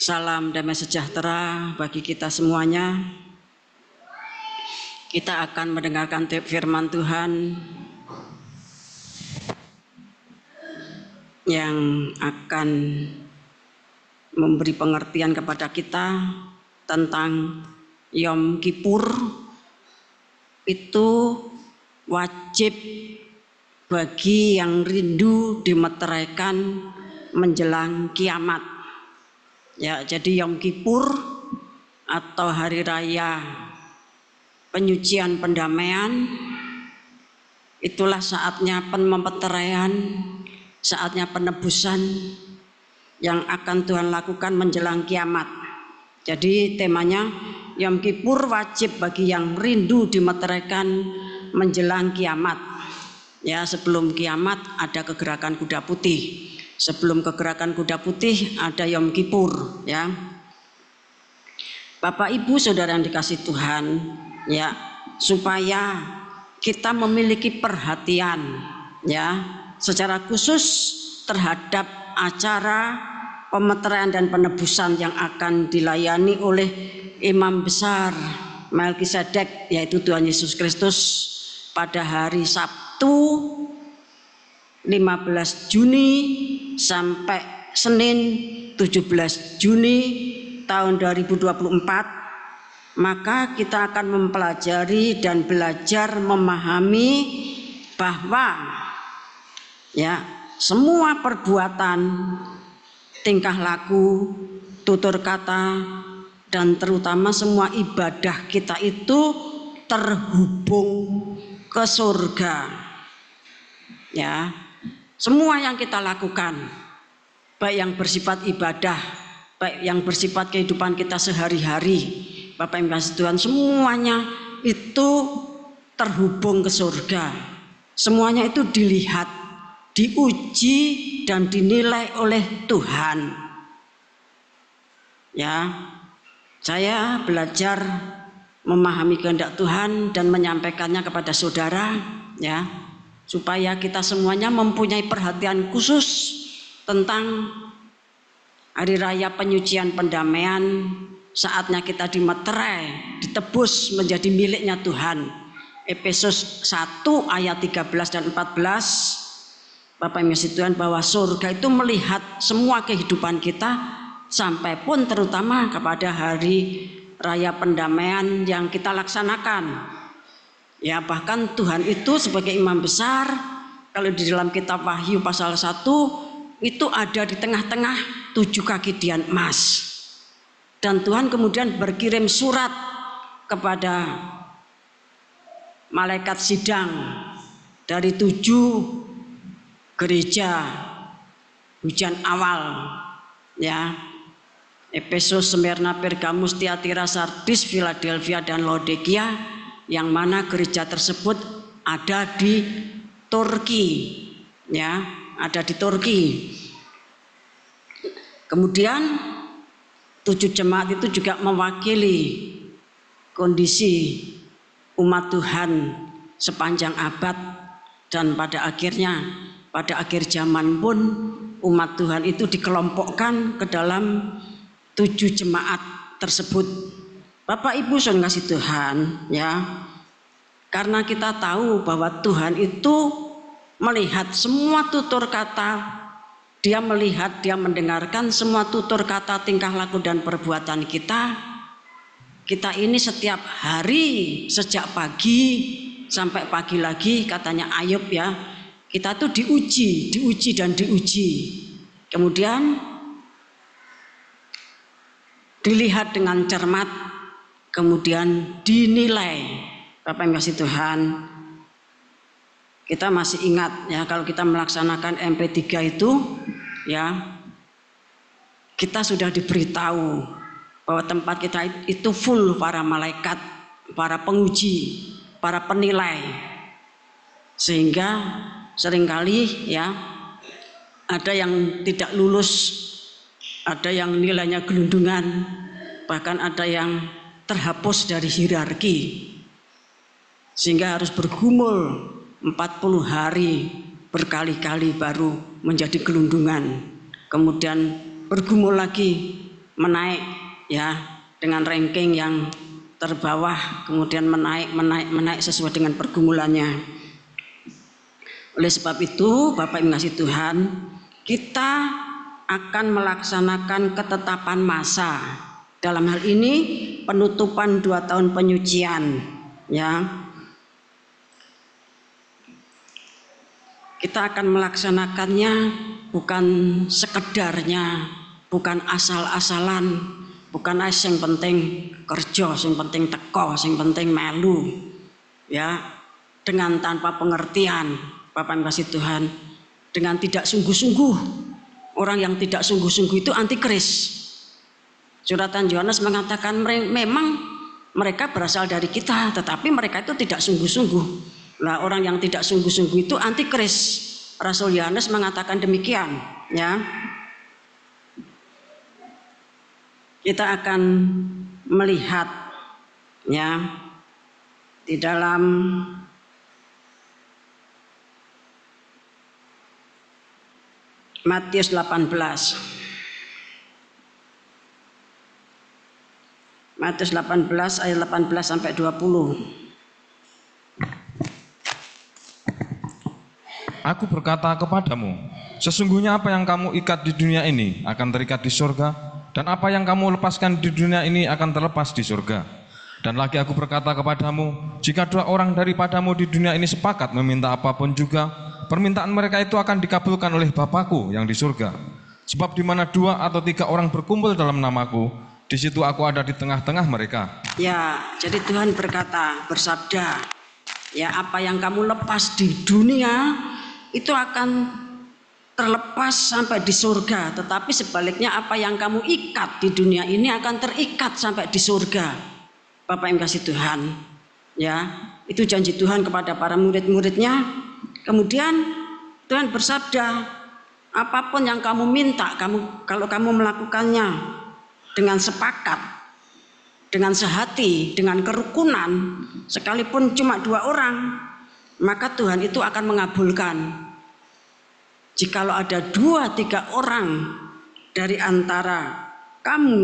Salam damai sejahtera bagi kita semuanya. Kita akan mendengarkan firman Tuhan yang akan memberi pengertian kepada kita tentang Yom Kippur. Itu wajib bagi yang rindu dimeteraikan menjelang kiamat. Ya, jadi Yom Kippur atau hari raya penyucian pendamaian itulah saatnya pemeteraian, saatnya penebusan yang akan Tuhan lakukan menjelang kiamat. Jadi temanya Yom Kippur wajib bagi yang rindu dimeteraikan menjelang kiamat. Ya, sebelum kiamat ada kegerakan kuda putih. Sebelum kegerakan kuda putih ada Yom Kippur, ya. Bapak Ibu Saudara yang dikasih Tuhan, ya, supaya kita memiliki perhatian, ya, secara khusus terhadap acara pemeteraian dan penebusan yang akan dilayani oleh Imam Besar Melkisedek, yaitu Tuhan Yesus Kristus pada hari Sabtu 15 Juni sampai Senin 17 Juni tahun 2024, maka kita akan mempelajari dan belajar memahami bahwa ya, semua perbuatan, tingkah laku, tutur kata, dan terutama semua ibadah kita itu terhubung ke surga. Ya, semua yang kita lakukan, baik yang bersifat ibadah, baik yang bersifat kehidupan kita sehari-hari, Bapak Ibu kasih Tuhan, semuanya itu terhubung ke surga. Semuanya itu dilihat, diuji dan dinilai oleh Tuhan. Ya, saya belajar memahami kehendak Tuhan dan menyampaikannya kepada saudara, ya, supaya kita semuanya mempunyai perhatian khusus tentang hari raya penyucian pendamaian. Saatnya kita dimeterai, ditebus menjadi miliknya Tuhan. Efesus 1 ayat 13 dan 14, Bapak Ibu Tuhan, bahwa surga itu melihat semua kehidupan kita, sampai pun terutama kepada hari raya pendamaian yang kita laksanakan. Ya, bahkan Tuhan itu sebagai imam besar, kalau di dalam kitab Wahyu pasal 1 itu ada di tengah-tengah 7 kaki dian emas. Dan Tuhan kemudian berkirim surat kepada malaikat sidang dari 7 gereja hujan awal, ya, Efesus, Smyrna, Pergamus, Tiatira, Sardis, Philadelphia, dan Laodikia, yang mana gereja tersebut ada di Turki, ya, ada di Turki. Kemudian 7 jemaat itu juga mewakili kondisi umat Tuhan sepanjang abad, dan pada akhirnya pada akhir zaman pun umat Tuhan itu dikelompokkan ke dalam 7 jemaat tersebut. Bapak Ibu saudara kasih Tuhan, ya, karena kita tahu bahwa Tuhan itu melihat semua tutur kata, Dia melihat, Dia mendengarkan semua tutur kata, tingkah laku dan perbuatan kita. Kita ini setiap hari sejak pagi sampai pagi lagi, katanya Ayub, ya, kita tuh diuji dan diuji. Kemudian dilihat dengan cermat, kemudian dinilai. Bapak yang kasih Tuhan, kita masih ingat, ya, kalau kita melaksanakan MP3 itu, ya, kita sudah diberitahu bahwa tempat kita itu full para malaikat, para penguji, para penilai, sehingga seringkali, ya, ada yang tidak lulus, ada yang nilainya gelundungan, bahkan ada yang terhapus dari hierarki, sehingga harus bergumul 40 hari berkali-kali baru menjadi gelundungan. Kemudian bergumul lagi menaik ya, dengan ranking yang terbawah, kemudian menaik sesuai dengan pergumulannya. Oleh sebab itu, Bapak Ibu kasih Tuhan, kita akan melaksanakan ketetapan masa. Dalam hal ini penutupan 2 tahun penyucian ya. Kita akan melaksanakannya bukan sekedarnya, bukan asal-asalan, bukan yang penting kerja, yang penting teko, yang penting melu ya, dengan tanpa pengertian. Bapak Ibu kasih Tuhan, dengan tidak sungguh-sungguh. Orang yang tidak sungguh-sungguh itu antikris. Suratan Yohanes mengatakan memang mereka berasal dari kita, tetapi mereka itu tidak sungguh-sungguh. Nah, orang yang tidak sungguh-sungguh itu antikris. Rasul Yohanes mengatakan demikian ya. Kita akan melihat ya di dalam Matius 18. Matius 18 ayat 18 sampai 20. Aku berkata kepadamu, sesungguhnya apa yang kamu ikat di dunia ini akan terikat di surga, dan apa yang kamu lepaskan di dunia ini akan terlepas di surga. Dan lagi aku berkata kepadamu, jika 2 orang daripadamu di dunia ini sepakat meminta apapun juga, permintaan mereka itu akan dikabulkan oleh Bapa-Ku yang di surga. Sebab di mana 2 atau 3 orang berkumpul dalam namaku, di situ aku ada di tengah-tengah mereka. Ya, jadi Tuhan bersabda, ya apa yang kamu lepas di dunia itu akan terlepas sampai di surga, tetapi sebaliknya apa yang kamu ikat di dunia ini akan terikat sampai di surga. Bapak yang kasih Tuhan, ya itu janji Tuhan kepada para murid-muridnya. Kemudian Tuhan bersabda, apapun yang kamu minta, kalau kamu melakukannya dengan sepakat, dengan sehati, dengan kerukunan, sekalipun cuma 2 orang, maka Tuhan itu akan mengabulkan. Jikalau ada 2-3 orang dari antara kamu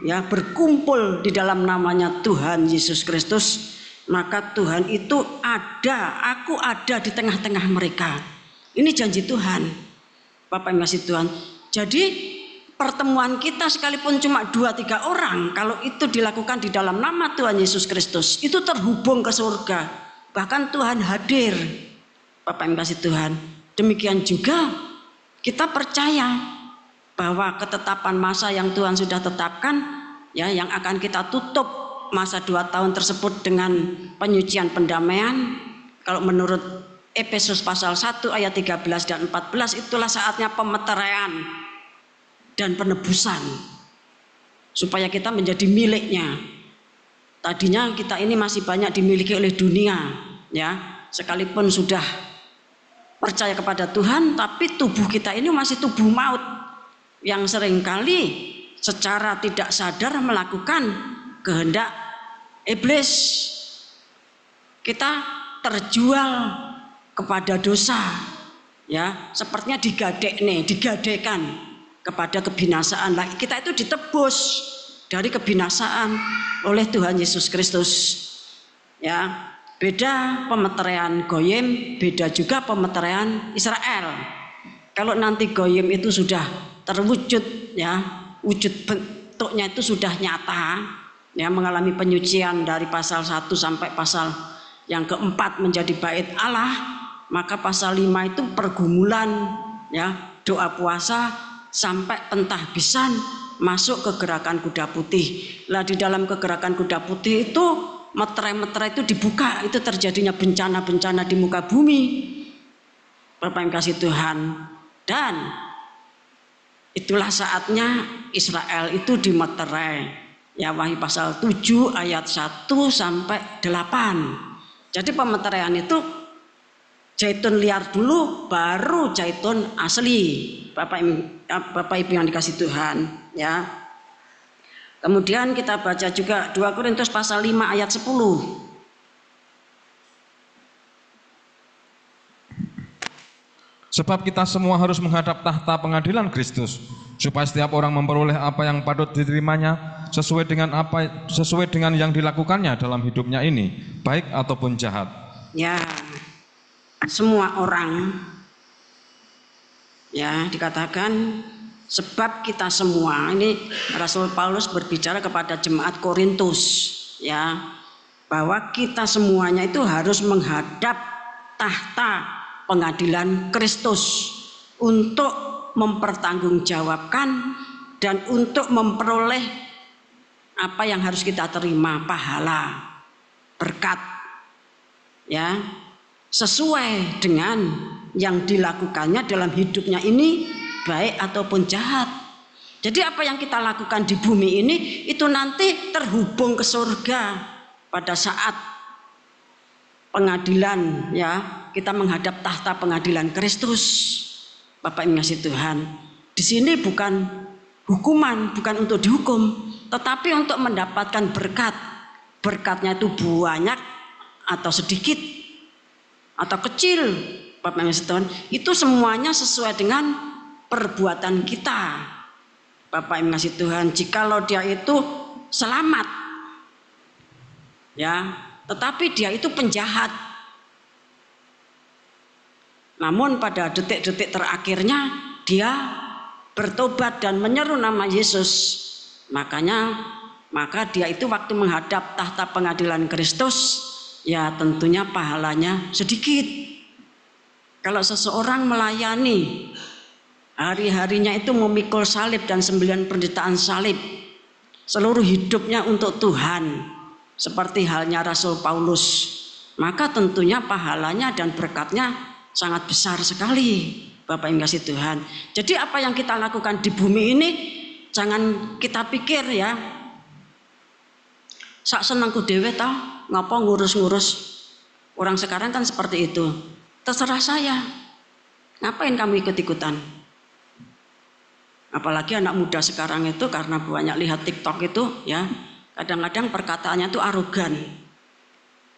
ya berkumpul di dalam namanya Tuhan Yesus Kristus, maka Tuhan itu ada, aku ada di tengah-tengah mereka. Ini janji Tuhan, Bapak yang kasih Tuhan. Jadi pertemuan kita sekalipun cuma 2-3 orang, kalau itu dilakukan di dalam nama Tuhan Yesus Kristus, itu terhubung ke surga. Bahkan Tuhan hadir, Bapak yang kasih Tuhan. Demikian juga kita percaya bahwa ketetapan masa yang Tuhan sudah tetapkan, ya, yang akan kita tutup masa 2 tahun tersebut dengan penyucian pendamaian. Kalau menurut Efesus pasal 1 ayat 13 dan 14, itulah saatnya pemeteraian dan penebusan supaya kita menjadi miliknya. Tadinya kita ini masih banyak dimiliki oleh dunia, ya, sekalipun sudah percaya kepada Tuhan, tapi tubuh kita ini masih tubuh maut yang seringkali secara tidak sadar melakukan kehendak iblis. Kita terjual kepada dosa, ya, sepertinya digadekan kepada kebinasaan. Nah, kita itu ditebus dari kebinasaan oleh Tuhan Yesus Kristus, ya. Beda pemeteraian Goyim, beda juga pemeteraian Israel. Kalau nanti Goyim itu sudah terwujud, ya, wujud bentuknya itu sudah nyata, ya, mengalami penyucian dari pasal 1 sampai pasal yang keempat menjadi bait Allah, maka pasal 5 itu pergumulan, ya, doa puasa sampai pentahbisan masuk ke gerakan kuda putih. Lah di dalam kegerakan kuda putih itu meterai-meterai itu dibuka, itu terjadinya bencana-bencana di muka bumi, Bapak yang kasih Tuhan. Dan itulah saatnya Israel itu dimeterai, ya, Wahyu pasal 7 ayat 1 sampai 8. Jadi pemeteraian itu zaitun liar dulu, baru zaitun asli, Bapak Ibu yang dikasih Tuhan, ya. Kemudian kita baca juga 2 Korintus pasal 5 ayat 10. Sebab kita semua harus menghadap tahta pengadilan Kristus, supaya setiap orang memperoleh apa yang patut diterimanya sesuai dengan yang dilakukannya dalam hidupnya ini, baik ataupun jahat. Ya, semua orang, ya, dikatakan sebab kita semua, ini Rasul Paulus berbicara kepada jemaat Korintus, ya, bahwa kita semuanya itu harus menghadap tahta pengadilan Kristus untuk mempertanggungjawabkan dan untuk memperoleh apa yang harus kita terima, pahala, berkat, ya, sesuai dengan yang dilakukannya dalam hidupnya ini, baik ataupun jahat. Jadi apa yang kita lakukan di bumi ini itu nanti terhubung ke surga pada saat pengadilan, ya, kita menghadap tahta pengadilan Kristus. Bapak yang ngasih Tuhan, di sini bukan hukuman, bukan untuk dihukum, tetapi untuk mendapatkan berkat. Berkatnya itu banyak atau sedikit atau kecil, Bapak yang ngasih Tuhan, itu semuanya sesuai dengan perbuatan kita. Bapak yang ngasih Tuhan, jikalau dia itu selamat, ya, tetapi dia itu penjahat, namun pada detik-detik terakhirnya dia bertobat dan menyeru nama Yesus, maka dia itu waktu menghadap tahta pengadilan Kristus, ya tentunya pahalanya sedikit. Kalau seseorang melayani hari-harinya itu memikul salib dan 9 penderitaan salib, seluruh hidupnya untuk Tuhan, seperti halnya Rasul Paulus, maka tentunya pahalanya dan berkatnya sangat besar sekali, Bapak yang kasih Tuhan. Jadi apa yang kita lakukan di bumi ini jangan kita pikir, ya, sak senengku dhewe toh, ngapa ngurus-ngurus. Orang sekarang kan seperti itu. Terserah saya. Ngapain kamu ikut-ikutan? Apalagi anak muda sekarang itu karena banyak lihat TikTok itu, ya, kadang-kadang perkataannya itu arogan.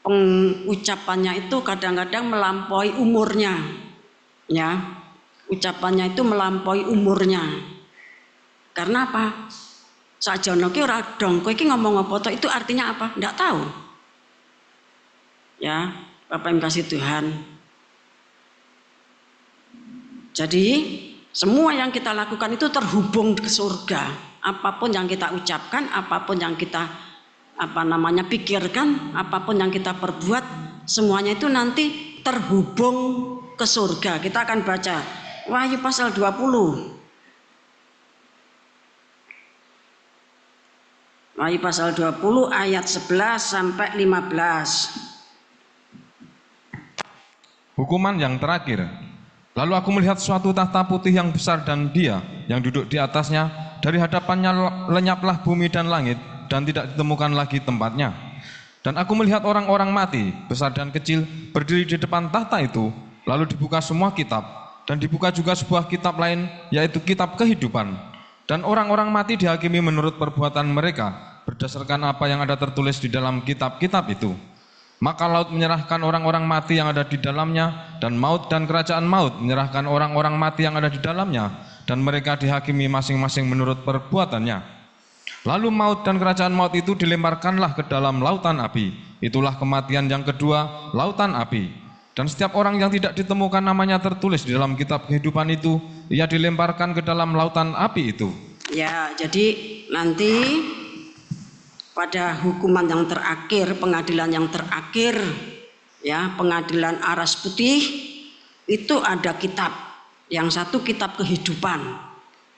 Pengucapannya itu kadang-kadang melampaui umurnya, ya, ucapannya itu melampaui umurnya. Karena apa? Sajono ki ora dong, kowe iki ngomong apa itu artinya apa? Enggak tahu. Ya, Bapak yang kasih Tuhan. Jadi semua yang kita lakukan itu terhubung ke surga. Apapun yang kita ucapkan, apapun yang kita pikirkan, apapun yang kita perbuat, semuanya itu nanti terhubung ke surga. Kita akan baca Wahyu pasal 20. Wahyu pasal 20 ayat 11 sampai 15. Hukuman yang terakhir. Lalu aku melihat suatu tahta putih yang besar dan Dia yang duduk di atasnya, dari hadapannya lenyaplah bumi dan langit, dan tidak ditemukan lagi tempatnya. Dan aku melihat orang-orang mati, besar dan kecil, berdiri di depan tahta itu. Lalu dibuka semua kitab, dan dibuka juga sebuah kitab lain, yaitu kitab kehidupan. Dan orang-orang mati dihakimi menurut perbuatan mereka, berdasarkan apa yang ada tertulis di dalam kitab-kitab itu. Maka laut menyerahkan orang-orang mati yang ada di dalamnya, dan maut dan kerajaan maut menyerahkan orang-orang mati yang ada di dalamnya, dan mereka dihakimi masing-masing menurut perbuatannya. Lalu maut dan kerajaan maut itu dilemparkanlah ke dalam lautan api. Itulah kematian yang kedua, lautan api. Dan setiap orang yang tidak ditemukan namanya tertulis di dalam kitab kehidupan itu, ia dilemparkan ke dalam lautan api itu. Ya, jadi nanti pada hukuman yang terakhir, pengadilan yang terakhir, ya, pengadilan aras putih, itu ada kitab. Yang satu kitab kehidupan,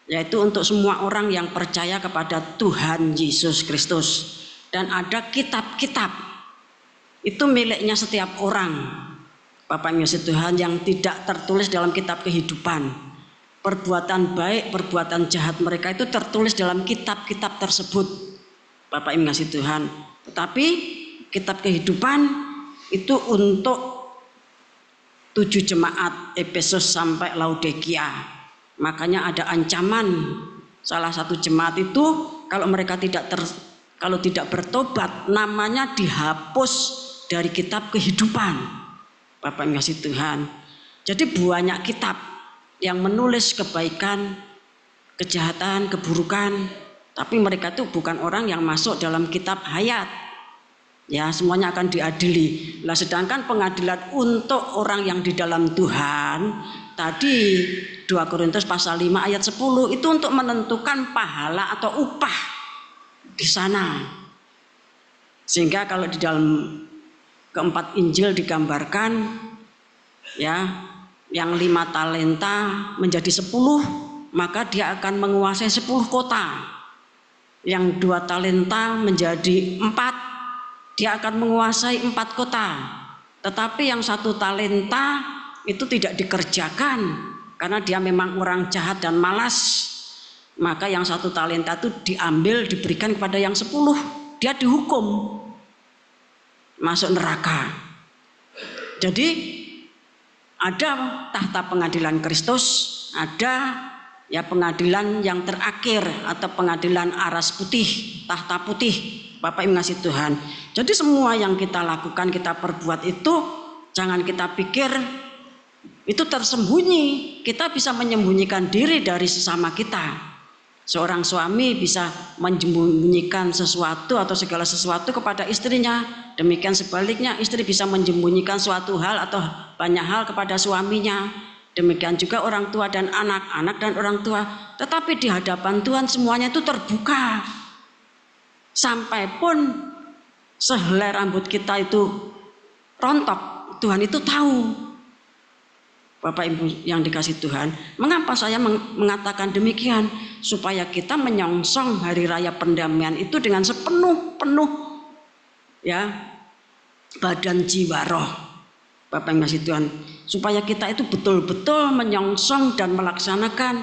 yaitu untuk semua orang yang percaya kepada Tuhan Yesus Kristus. Dan ada kitab-kitab, itu miliknya setiap orang, Bapak Yesus Tuhan, yang tidak tertulis dalam kitab kehidupan. Perbuatan baik, perbuatan jahat mereka itu tertulis dalam kitab-kitab tersebut, Bapak Ibu ngasih Tuhan. Tetapi kitab kehidupan itu untuk 7 jemaat, Efesus sampai Laodikia. Makanya ada ancaman salah satu jemaat itu kalau mereka kalau tidak bertobat, namanya dihapus dari kitab kehidupan, Bapak Ibu ngasih Tuhan. Jadi banyak kitab yang menulis kebaikan, kejahatan, keburukan, tapi mereka itu bukan orang yang masuk dalam kitab hayat. Ya, semuanya akan diadili. Nah, sedangkan pengadilan untuk orang yang di dalam Tuhan, tadi 2 Korintus pasal 5 ayat 10 itu untuk menentukan pahala atau upah di sana. Sehingga kalau di dalam keempat Injil digambarkan, ya, yang 5 talenta menjadi 10, maka dia akan menguasai 10 kota. Yang 2 talenta menjadi 4, dia akan menguasai 4 kota. Tetapi yang 1 talenta itu tidak dikerjakan karena dia memang orang jahat dan malas. Maka yang 1 talenta itu diambil, diberikan kepada yang 10. Dia dihukum masuk neraka. Jadi ada tahta pengadilan Kristus, ada ya pengadilan yang terakhir atau pengadilan aras putih, tahta putih. Bapak Ibu ngasih Tuhan. Jadi semua yang kita lakukan, kita perbuat itu jangan kita pikir itu tersembunyi. Kita bisa menyembunyikan diri dari sesama kita. Seorang suami bisa menyembunyikan sesuatu atau segala sesuatu kepada istrinya. Demikian sebaliknya, istri bisa menyembunyikan suatu hal atau banyak hal kepada suaminya. Demikian juga orang tua dan anak, anak dan orang tua. Tetapi di hadapan Tuhan semuanya itu terbuka. Sampai pun sehelai rambut kita itu rontok, Tuhan itu tahu. Bapak Ibu yang dikasih Tuhan, mengapa saya mengatakan demikian? Supaya kita menyongsong hari raya pendamaian itu dengan sepenuh-penuh ya badan jiwa roh. Bapak yang kasih Tuhan, supaya kita itu betul-betul menyongsong dan melaksanakan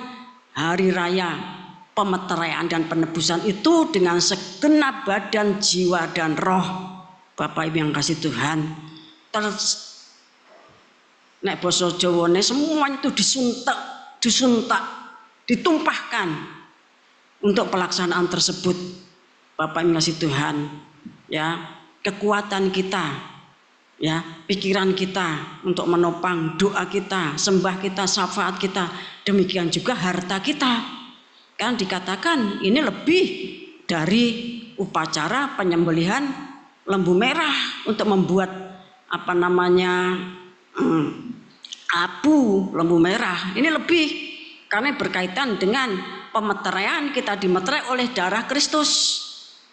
hari raya pemeteraian dan penebusan itu dengan segenap badan, jiwa dan roh. Bapak Ibu yang kasih Tuhan, nek basa Jawane semuanya itu disuntak, ditumpahkan untuk pelaksanaan tersebut. Bapak Ibu yang kasih Tuhan, ya, kekuatan kita, ya, pikiran kita untuk menopang doa kita, sembah kita, syafaat kita, demikian juga harta kita. Kan dikatakan ini lebih dari upacara penyembelihan lembu merah untuk membuat abu lembu merah. Ini lebih karena berkaitan dengan pemeteraian, kita dimeterai oleh darah Kristus.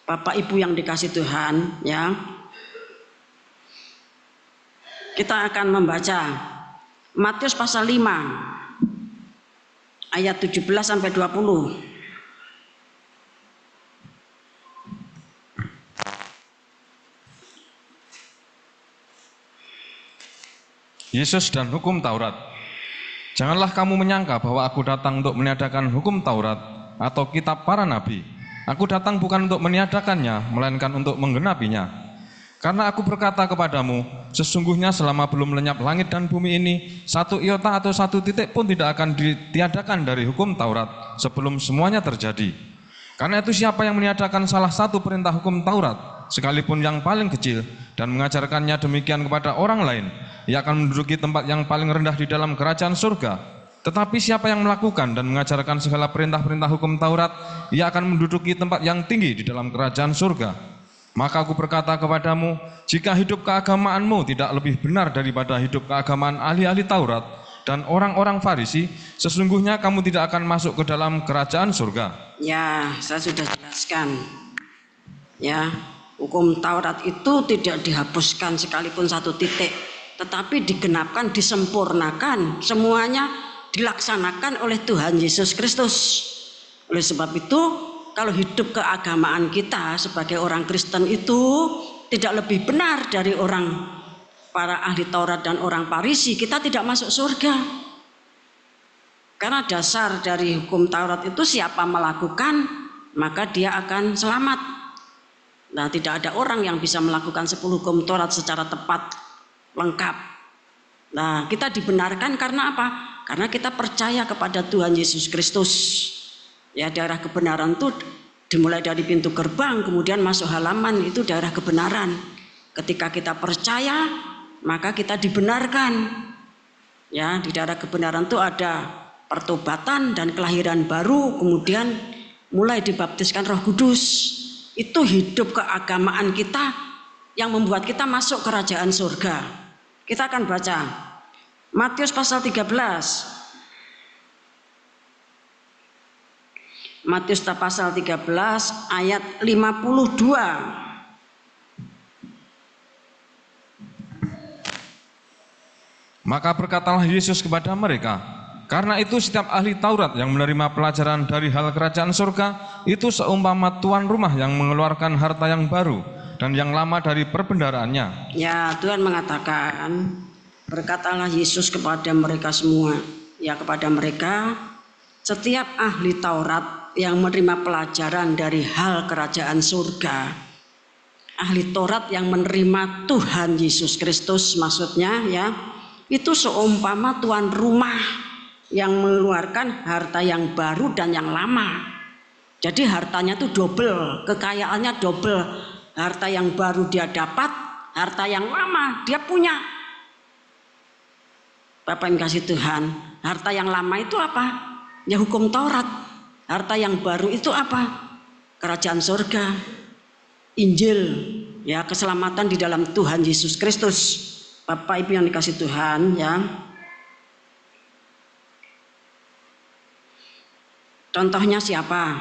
Bapak Ibu yang dikasih Tuhan, ya. Kita akan membaca Matius pasal 5 ayat 17 sampai 20. Yesus dan hukum Taurat. Janganlah kamu menyangka bahwa aku datang untuk meniadakan hukum Taurat atau kitab para nabi. Aku datang bukan untuk meniadakannya, melainkan untuk menggenapinya. Karena aku berkata kepadamu, sesungguhnya selama belum lenyap langit dan bumi ini, 1 iota atau 1 titik pun tidak akan ditiadakan dari hukum Taurat sebelum semuanya terjadi. Karena itu siapa yang meniadakan salah satu perintah hukum Taurat, sekalipun yang paling kecil, dan mengajarkannya demikian kepada orang lain, ia akan menduduki tempat yang paling rendah di dalam kerajaan surga. Tetapi siapa yang melakukan dan mengajarkan segala perintah-perintah hukum Taurat, ia akan menduduki tempat yang tinggi di dalam kerajaan surga. Maka aku berkata kepadamu, jika hidup keagamaanmu tidak lebih benar daripada hidup keagamaan ahli-ahli Taurat dan orang-orang Farisi, sesungguhnya kamu tidak akan masuk ke dalam kerajaan surga. Ya, saya sudah jelaskan. Ya, hukum Taurat itu tidak dihapuskan sekalipun 1 titik, tetapi digenapkan, disempurnakan, semuanya dilaksanakan oleh Tuhan Yesus Kristus. Oleh sebab itu, kalau hidup keagamaan kita sebagai orang Kristen itu tidak lebih benar dari orang para ahli Taurat dan orang Farisi, kita tidak masuk surga. Karena dasar dari hukum Taurat itu siapa melakukan, maka dia akan selamat. Nah, tidak ada orang yang bisa melakukan 10 hukum Taurat secara tepat, lengkap. Nah, kita dibenarkan karena apa? Karena kita percaya kepada Tuhan Yesus Kristus. Ya, daerah kebenaran itu dimulai dari pintu gerbang, kemudian masuk halaman, itu daerah kebenaran. Ketika kita percaya, maka kita dibenarkan. Ya, di daerah kebenaran itu ada pertobatan dan kelahiran baru, kemudian mulai dibaptiskan Roh Kudus. Itu hidup keagamaan kita yang membuat kita masuk kerajaan surga. Kita akan baca Matius pasal 13. Matius pasal 13 ayat 52. Maka berkatalah Yesus kepada mereka, karena itu setiap ahli Taurat yang menerima pelajaran dari hal kerajaan surga itu seumpama tuan rumah yang mengeluarkan harta yang baru dan yang lama dari perbendaharaannya. Ya, Tuhan mengatakan, berkatalah Yesus kepada mereka semua, ya kepada mereka, setiap ahli Taurat yang menerima pelajaran dari hal kerajaan surga, ahli Taurat yang menerima Tuhan Yesus Kristus maksudnya ya, itu seumpama tuan rumah yang mengeluarkan harta yang baru dan yang lama. Jadi hartanya itu double, kekayaannya double. Harta yang baru dia dapat, harta yang lama dia punya. Bapak yang kasih Tuhan, harta yang lama itu apa? Ya hukum Taurat. Harta yang baru itu apa? Kerajaan surga, Injil, ya keselamatan di dalam Tuhan Yesus Kristus. Bapak Ibu yang dikasih Tuhan ya. Contohnya siapa?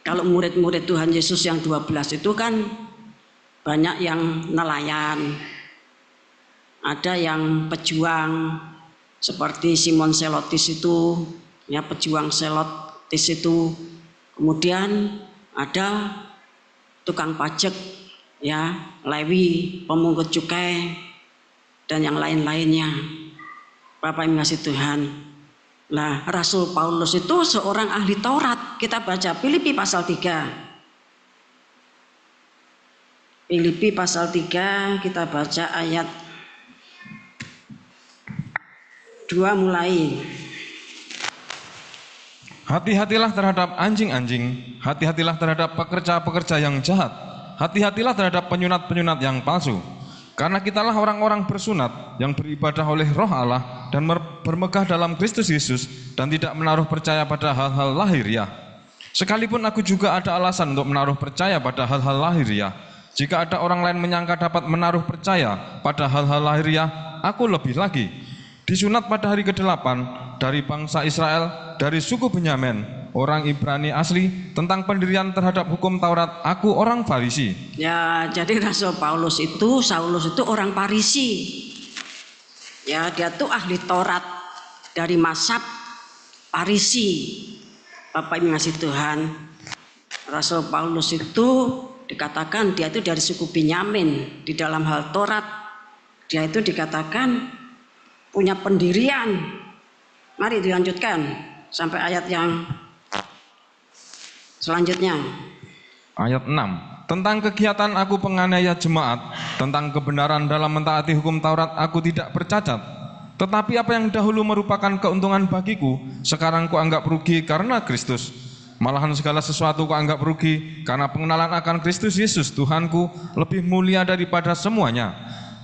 Kalau murid-murid Tuhan Yesus yang 12 itu kan banyak yang nelayan, ada yang pejuang seperti Simon Selotis itu, ya pejuang Selotis itu. Kemudian ada tukang pajak, ya Lewi, pemungut cukai, dan yang lain-lainnya. Bapak yang kasih Tuhan. Nah, Rasul Paulus itu seorang ahli Taurat. Kita baca Filipi pasal 3. Filipi pasal 3 kita baca ayat 2 mulai. Hati-hatilah terhadap anjing-anjing, hati-hatilah terhadap pekerja-pekerja yang jahat, hati-hatilah terhadap penyunat-penyunat yang palsu. Karena kitalah orang-orang bersunat yang beribadah oleh Roh Allah dan bermegah dalam Kristus Yesus dan tidak menaruh percaya pada hal-hal lahiriah. Sekalipun aku juga ada alasan untuk menaruh percaya pada hal-hal lahiriah. Jika ada orang lain menyangka dapat menaruh percaya pada hal-hal lahiriah, aku lebih lagi. Disunat pada hari ke-8 dari bangsa Israel, dari suku Benyamin, orang Ibrani asli, tentang pendirian terhadap hukum Taurat, aku orang Farisi. Ya, jadi Rasul Saulus itu orang Farisi. Ya, dia tuh ahli Taurat dari mazhab Farisi. Bapak Ibu ngasih Tuhan, Rasul Paulus itu dikatakan dia itu dari suku Benyamin. Di dalam hal Taurat dia itu dikatakan punya pendirian. Mari dilanjutkan sampai ayat yang selanjutnya. Ayat 6. Tentang kegiatan aku penganiaya jemaat, tentang kebenaran dalam mentaati hukum Taurat aku tidak bercacat. Tetapi apa yang dahulu merupakan keuntungan bagiku, sekarang kuanggap rugi karena Kristus. Malahan segala sesuatu kuanggap rugi karena pengenalan akan Kristus Yesus Tuhanku lebih mulia daripada semuanya.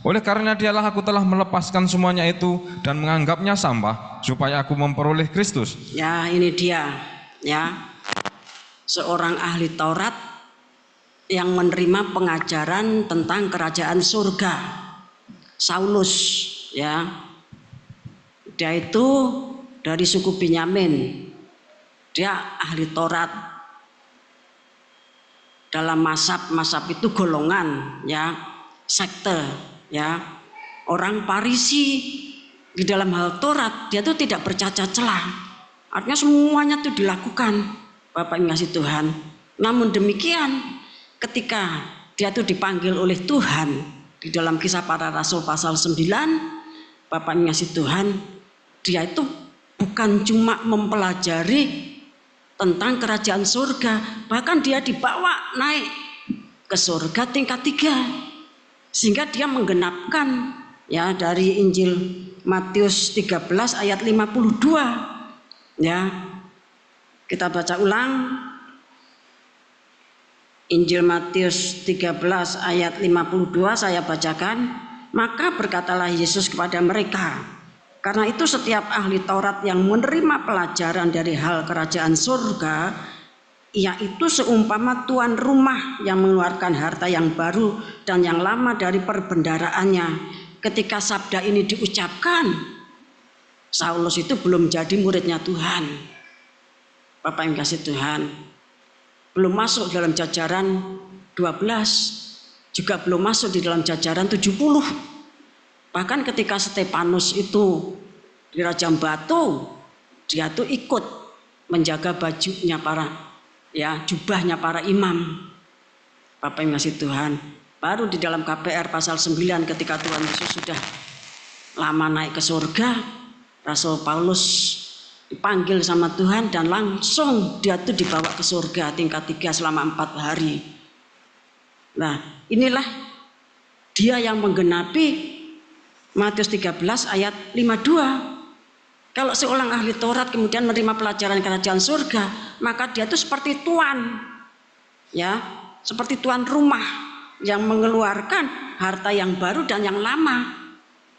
Oleh karena dialah aku telah melepaskan semuanya itu dan menganggapnya sampah supaya aku memperoleh Kristus. Ya, ini dia ya. Seorang ahli Taurat yang menerima pengajaran tentang kerajaan surga. Saulus ya. Dia itu dari suku Benyamin. Dia ahli Taurat. Dalam mazhab itu golongan ya, sekte ya. Orang Farisi di dalam hal Taurat dia itu tidak bercacat celah. Artinya semuanya itu dilakukan, Bapak yang ngasih Tuhan. Namun demikian ketika dia itu dipanggil oleh Tuhan di dalam Kisah Para Rasul pasal 9, Bapak yang ngasih Tuhan, dia itu bukan cuma mempelajari tentang kerajaan surga, bahkan dia dibawa naik ke surga tingkat 3. Sehingga dia menggenapkan ya dari Injil Matius 13 ayat 52. Ya. Kita baca ulang. Injil Matius 13 ayat 52 saya bacakan. Maka berkatalah Yesus kepada mereka, Karena itu setiap ahli Taurat yang menerima pelajaran dari hal kerajaan surga, yaitu seumpama tuan rumah yang mengeluarkan harta yang baru dan yang lama dari perbendaraannya. Ketika sabda ini diucapkan, Saulus itu belum jadi muridnya Tuhan. Bapak yang kasih Tuhan, belum masuk dalam jajaran 12, juga belum masuk di dalam jajaran 70. Bahkan ketika Stefanus itu dirajam batu, dia tuh ikut menjaga bajunya jubahnya para imam. Bapak yang kasih Tuhan, baru di dalam KPR pasal 9 ketika Tuhan Yesus sudah lama naik ke surga, Rasul Paulus dipanggil sama Tuhan dan langsung dia tuh dibawa ke surga tingkat 3 selama 4 hari. Nah, inilah dia yang menggenapi Matius 13 ayat 52. Kalau seorang ahli Taurat kemudian menerima pelajaran kerajaan surga, maka dia itu seperti tuan, seperti tuan rumah yang mengeluarkan harta yang baru dan yang lama.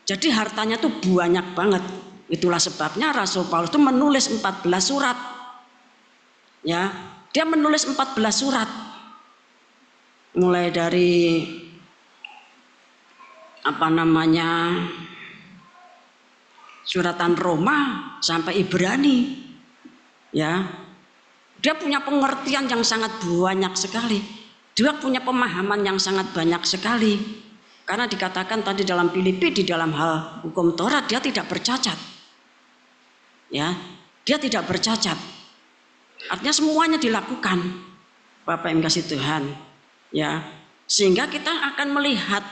Jadi hartanya tuh banyak banget. Itulah sebabnya Rasul Paulus itu menulis 14 surat. Dia menulis 14 surat. Mulai dari suratan Roma sampai Ibrani. Dia punya pengertian yang sangat banyak sekali. Dia punya pemahaman yang sangat banyak sekali. Karena dikatakan tadi dalam Filipi, di dalam hal hukum Taurat dia tidak bercacat. Dia tidak bercacat. Artinya semuanya dilakukan. Bapak yang kasih Tuhan. Sehingga kita akan melihat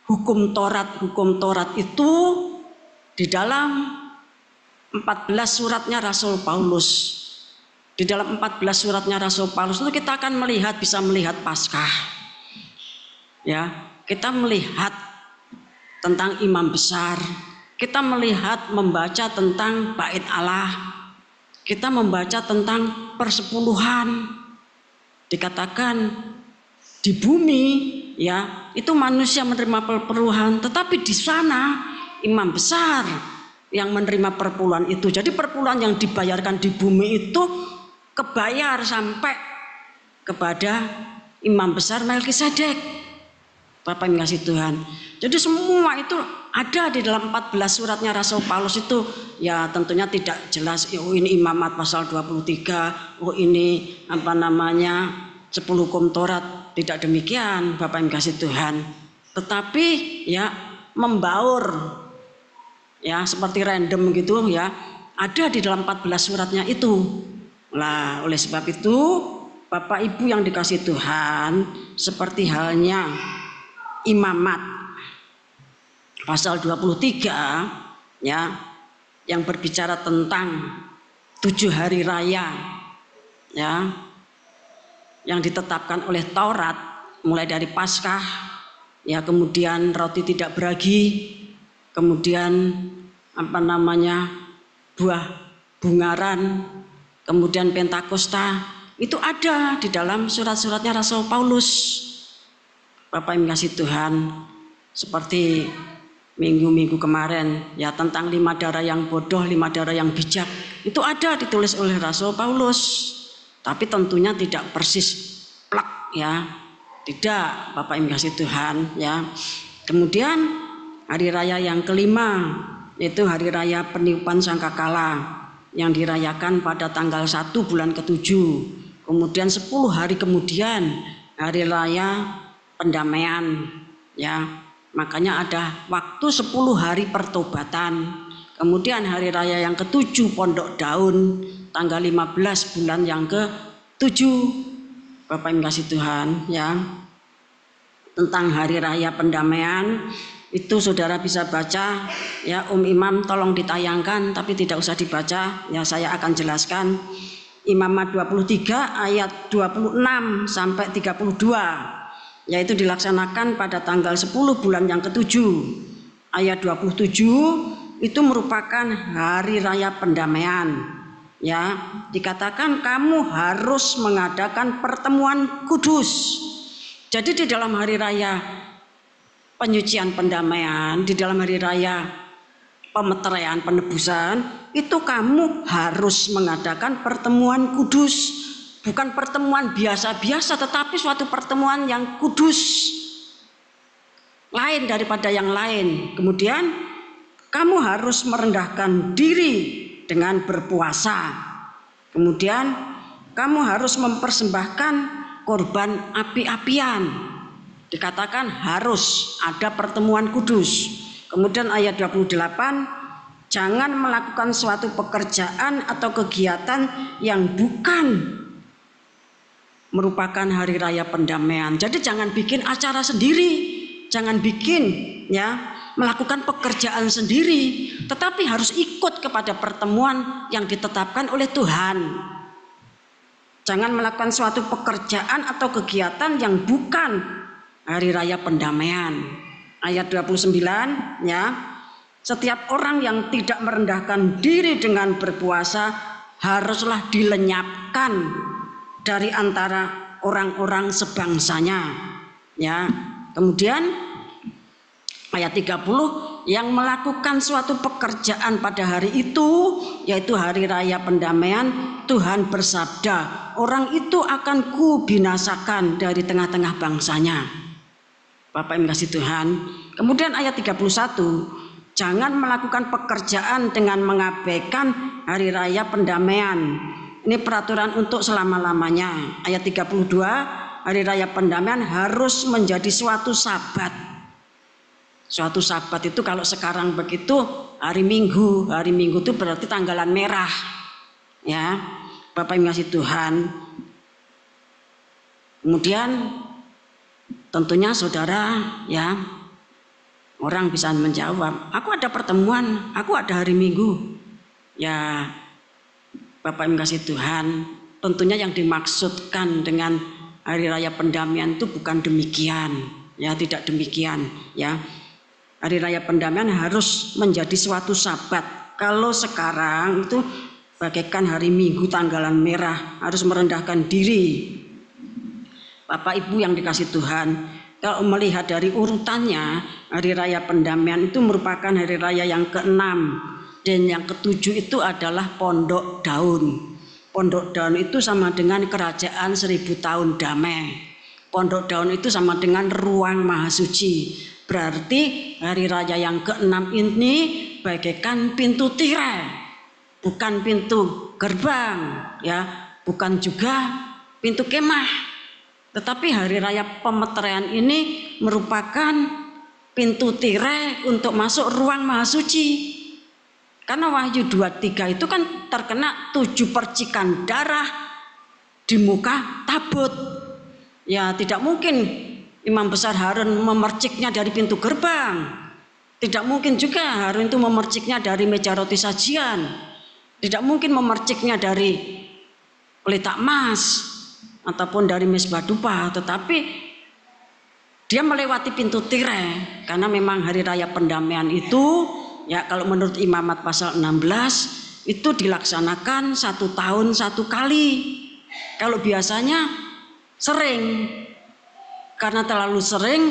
hukum Taurat itu di dalam 14 suratnya Rasul Paulus. Di dalam 14 suratnya Rasul Paulus itu kita akan bisa melihat Paskah. Kita melihat tentang imam besar. Kita membaca tentang bait Allah. Kita membaca tentang persepuluhan. Dikatakan di bumi itu manusia menerima perpuluhan, tetapi di sana imam besar yang menerima perpuluhan itu. Jadi perpuluhan yang dibayarkan di bumi itu kebayar sampai kepada imam besar Melkisedek. Bapak yang kasih Tuhan. Jadi semua itu ada di dalam 14 suratnya Rasul Paulus itu. Tentunya tidak jelas ini imamat pasal 23, ini 10 hukum Taurat. Tidak demikian Bapak yang kasih Tuhan. Tetapi membaur seperti random gitu ada di dalam 14 suratnya itu. Lah, oleh sebab itu Bapak Ibu yang dikasih Tuhan, seperti halnya imamat pasal 23 yang berbicara tentang 7 hari raya yang ditetapkan oleh Taurat, mulai dari Paskah, kemudian roti tidak beragi, kemudian buah bungaran, kemudian Pentakosta, itu ada di dalam surat-suratnya Rasul Paulus. Bapak yang kasih Tuhan, seperti minggu-minggu kemarin tentang 5 darah yang bodoh, 5 darah yang bijak, itu ada ditulis oleh Rasul Paulus. Tapi tentunya tidak persis plak tidak, Bapak yang kasih Tuhan Kemudian hari raya yang kelima yaitu hari raya peniupan sangkakala yang dirayakan pada tanggal 1 bulan ke-7. Kemudian 10 hari kemudian hari raya pendamaian makanya ada waktu 10 hari pertobatan. Kemudian hari raya yang ke-7 Pondok Daun tanggal 15 bulan yang ke-7. Bapak yang kasih Tuhan tentang hari raya pendamaian itu saudara bisa baca Imam tolong ditayangkan, tapi tidak usah dibaca saya akan jelaskan. Imamat 23 ayat 26 sampai 32 yaitu dilaksanakan pada tanggal 10 bulan yang ke-7. Ayat 27 itu merupakan hari raya pendamaian. Dikatakan kamu harus mengadakan pertemuan kudus. Jadi di dalam hari raya penyucian pendamaian, di dalam hari raya pemeteraian penebusan, itu kamu harus mengadakan pertemuan kudus. Bukan pertemuan biasa-biasa, tetapi suatu pertemuan yang kudus, lain daripada yang lain. Kemudian kamu harus merendahkan diri dengan berpuasa. Kemudian kamu harus mempersembahkan korban api-apian. Dikatakan harus ada pertemuan kudus. Kemudian ayat 28, jangan melakukan suatu pekerjaan atau kegiatan yang bukan merupakan hari raya pendamaian. Jadi jangan bikin acara sendiri, jangan bikin melakukan pekerjaan sendiri, tetapi harus ikut kepada pertemuan yang ditetapkan oleh Tuhan. Jangan melakukan suatu pekerjaan atau kegiatan yang bukan hari raya pendamaian. Ayat 29, setiap orang yang tidak merendahkan diri dengan berpuasa haruslah dilenyapkan dari antara orang-orang sebangsanya. Kemudian ayat 30, yang melakukan suatu pekerjaan pada hari itu, yaitu hari raya pendamaian, Tuhan bersabda, orang itu akan kubinasakan dari tengah-tengah bangsanya. Bapak yang kasih Tuhan. Kemudian ayat 31, jangan melakukan pekerjaan dengan mengabaikan hari raya pendamaian. Ini peraturan untuk selama-lamanya. Ayat 32, hari raya pendamaian harus menjadi suatu sabat. Suatu sabat itu kalau sekarang begitu hari Minggu. Hari Minggu itu berarti tanggalan merah. Bapak yang kasih Tuhan. Kemudian tentunya saudara orang bisa menjawab, aku ada pertemuan, aku ada hari Minggu. Bapak yang kasih Tuhan, tentunya yang dimaksudkan dengan hari raya pendamaian itu bukan demikian, tidak demikian. Hari raya pendamaian harus menjadi suatu sabat. Kalau sekarang itu bagaikan hari Minggu tanggalan merah, harus merendahkan diri. Bapak Ibu yang dikasih Tuhan, kalau melihat dari urutannya, hari raya pendamaian itu merupakan hari raya yang ke-6. Dan yang ke-7 itu adalah pondok daun. Pondok daun itu sama dengan kerajaan 1000 tahun damai. Pondok daun itu sama dengan ruang maha suci. Berarti hari raya yang ke-6 ini bagaikan pintu tirai, bukan pintu gerbang, bukan juga pintu kemah. Tetapi hari raya pemeteraian ini merupakan pintu tirai untuk masuk ruang maha suci. Karena Wahyu 23 itu kan terkena 7 percikan darah di muka tabut. Tidak mungkin Imam Besar Harun memerciknya dari pintu gerbang. Tidak mungkin juga Harun itu memerciknya dari meja roti sajian. Tidak mungkin memerciknya dari pelita emas ataupun dari mezbah dupa. Tetapi dia melewati pintu tirai. Karena memang hari raya pendamaian itu, kalau menurut Imamat pasal 16 itu dilaksanakan 1 tahun 1 kali. Kalau biasanya sering, karena terlalu sering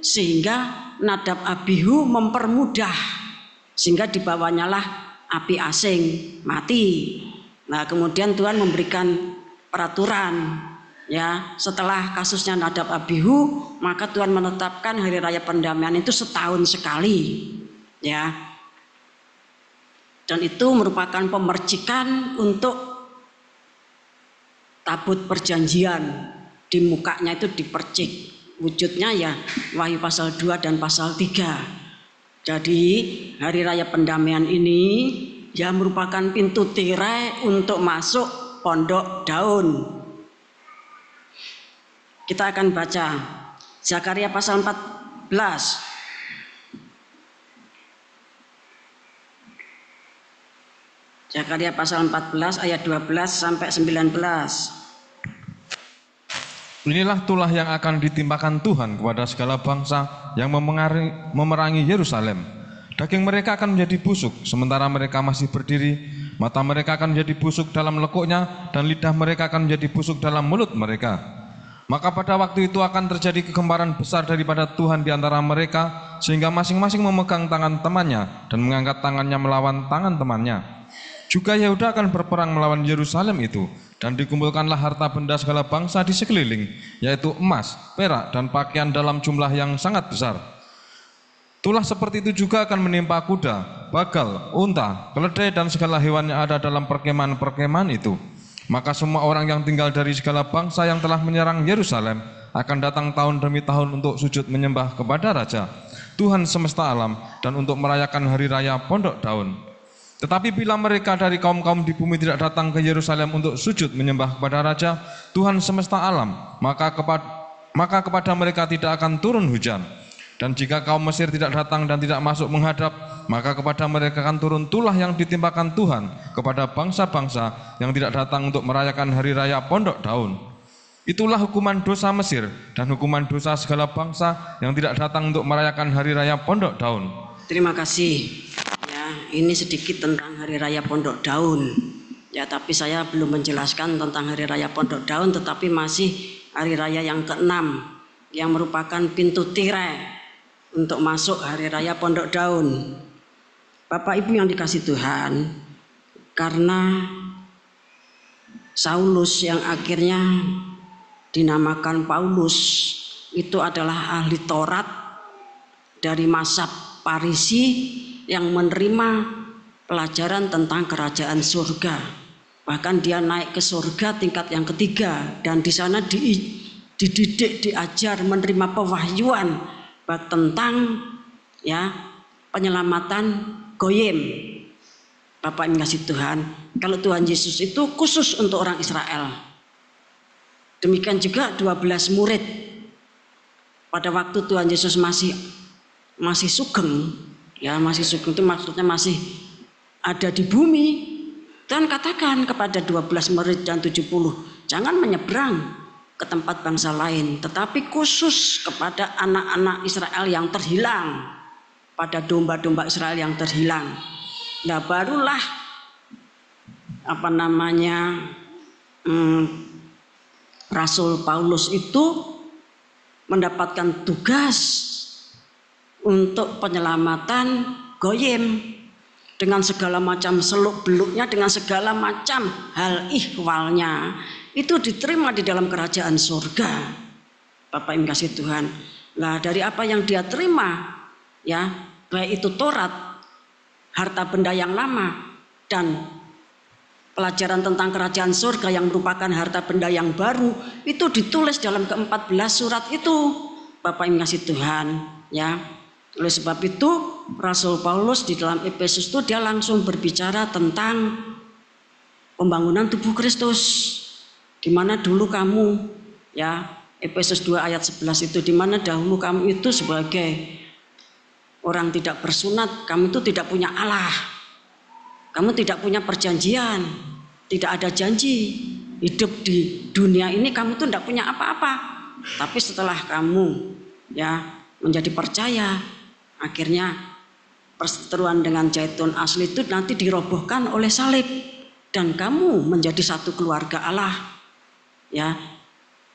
sehingga Nadab Abihu mempermudah, sehingga dibawanyalah api asing mati. Kemudian Tuhan memberikan peraturan, setelah kasusnya Nadab Abihu, maka Tuhan menetapkan hari raya pendamaian itu setahun sekali. Dan itu merupakan pemercikan untuk tabut perjanjian. Di mukanya itu dipercik. Wujudnya Wahyu pasal 2 dan pasal 3. Jadi hari raya pendamaian ini merupakan pintu tirai untuk masuk pondok daun. Kita akan baca Zakaria pasal 14. Zakaria pasal 14 ayat 12 sampai 19. Inilah tulah yang akan ditimpakan Tuhan kepada segala bangsa yang memerangi Yerusalem. Daging mereka akan menjadi busuk, sementara mereka masih berdiri. Mata mereka akan menjadi busuk dalam lekuknya, dan lidah mereka akan menjadi busuk dalam mulut mereka. Maka pada waktu itu akan terjadi kegemparan besar daripada Tuhan di antara mereka, sehingga masing-masing memegang tangan temannya dan mengangkat tangannya melawan tangan temannya. Juga Yehuda akan berperang melawan Yerusalem itu, dan dikumpulkanlah harta benda segala bangsa di sekeliling, yaitu emas, perak, dan pakaian dalam jumlah yang sangat besar. Itulah seperti itu juga akan menimpa kuda, bagal, unta, keledai, dan segala hewan yang ada dalam perkemahan-perkemahan itu. Maka semua orang yang tinggal dari segala bangsa yang telah menyerang Yerusalem akan datang tahun demi tahun untuk sujud menyembah kepada Raja, Tuhan semesta alam, dan untuk merayakan hari raya Pondok Daun. Tetapi bila mereka dari kaum-kaum di bumi tidak datang ke Yerusalem untuk sujud menyembah kepada Raja, Tuhan semesta alam, maka kepada mereka tidak akan turun hujan. Dan jika kaum Mesir tidak datang dan tidak masuk menghadap, maka kepada mereka akan turun tulah yang ditimpakan Tuhan kepada bangsa-bangsa yang tidak datang untuk merayakan hari raya Pondok Daun. Itulah hukuman dosa Mesir dan hukuman dosa segala bangsa yang tidak datang untuk merayakan hari raya Pondok Daun. Terima kasih. Ya, ini sedikit tentang hari raya Pondok Daun. Ya, tapi saya belum menjelaskan tentang hari raya Pondok Daun, tetapi masih hari raya yang ke-6 yang merupakan pintu tirai untuk masuk hari raya Pondok Daun. Bapak Ibu yang dikasih Tuhan, karena Saulus yang akhirnya dinamakan Paulus itu adalah ahli Taurat dari mazhab Farisi yang menerima pelajaran tentang kerajaan surga. Bahkan dia naik ke surga tingkat yang ketiga, dan di sana dididik, diajar, menerima pewahyuan tentang penyelamatan goyim. Bapak yang kasih Tuhan, kalau Tuhan Yesus itu khusus untuk orang Israel. Demikian juga 12 murid. Pada waktu Tuhan Yesus masih sugeng, masih sugeng itu maksudnya masih ada di bumi. Tuhan katakan kepada 12 murid dan 70, jangan menyeberang ke tempat bangsa lain, tetapi khusus kepada anak-anak Israel yang terhilang, pada domba-domba Israel yang terhilang. Nah, barulah Rasul Paulus itu mendapatkan tugas untuk penyelamatan goyim dengan segala macam seluk-beluknya, dengan segala macam hal ihwalnya. Itu diterima di dalam kerajaan surga. Bapak yang kasih Tuhan. Nah, dari apa yang dia terima, baik itu Taurat, harta benda yang lama, dan pelajaran tentang kerajaan surga yang merupakan harta benda yang baru, itu ditulis dalam ke-14 surat itu. Bapak yang kasih Tuhan, Oleh sebab itu, Rasul Paulus di dalam Efesus itu dia langsung berbicara tentang pembangunan tubuh Kristus. Di mana dulu kamu, Efesus 2 ayat 11 itu, di mana dahulu kamu itu sebagai orang tidak bersunat, kamu itu tidak punya Allah, kamu tidak punya perjanjian, tidak ada janji, hidup di dunia ini kamu itu tidak punya apa-apa. Tapi setelah kamu menjadi percaya, akhirnya perseteruan dengan zaitun asli itu nanti dirobohkan oleh salib, dan kamu menjadi satu keluarga Allah.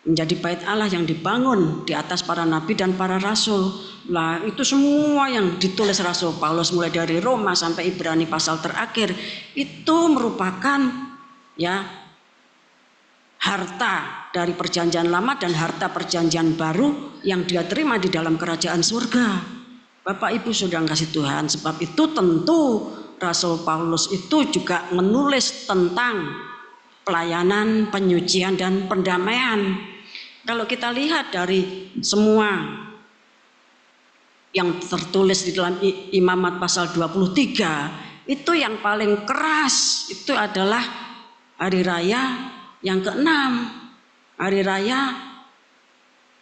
Menjadi bait Allah yang dibangun di atas para nabi dan para rasul. Lah, itu semua yang ditulis Rasul Paulus mulai dari Roma sampai Ibrani pasal terakhir itu merupakan harta dari perjanjian lama dan harta perjanjian baru yang dia terima di dalam kerajaan surga. Bapak Ibu Saudara kasih Tuhan, sebab itu tentu Rasul Paulus itu juga menulis tentang pelayanan, penyucian, dan pendamaian. Kalau kita lihat dari semua yang tertulis di dalam Imamat pasal 23, itu yang paling keras itu adalah hari raya yang ke-6, hari raya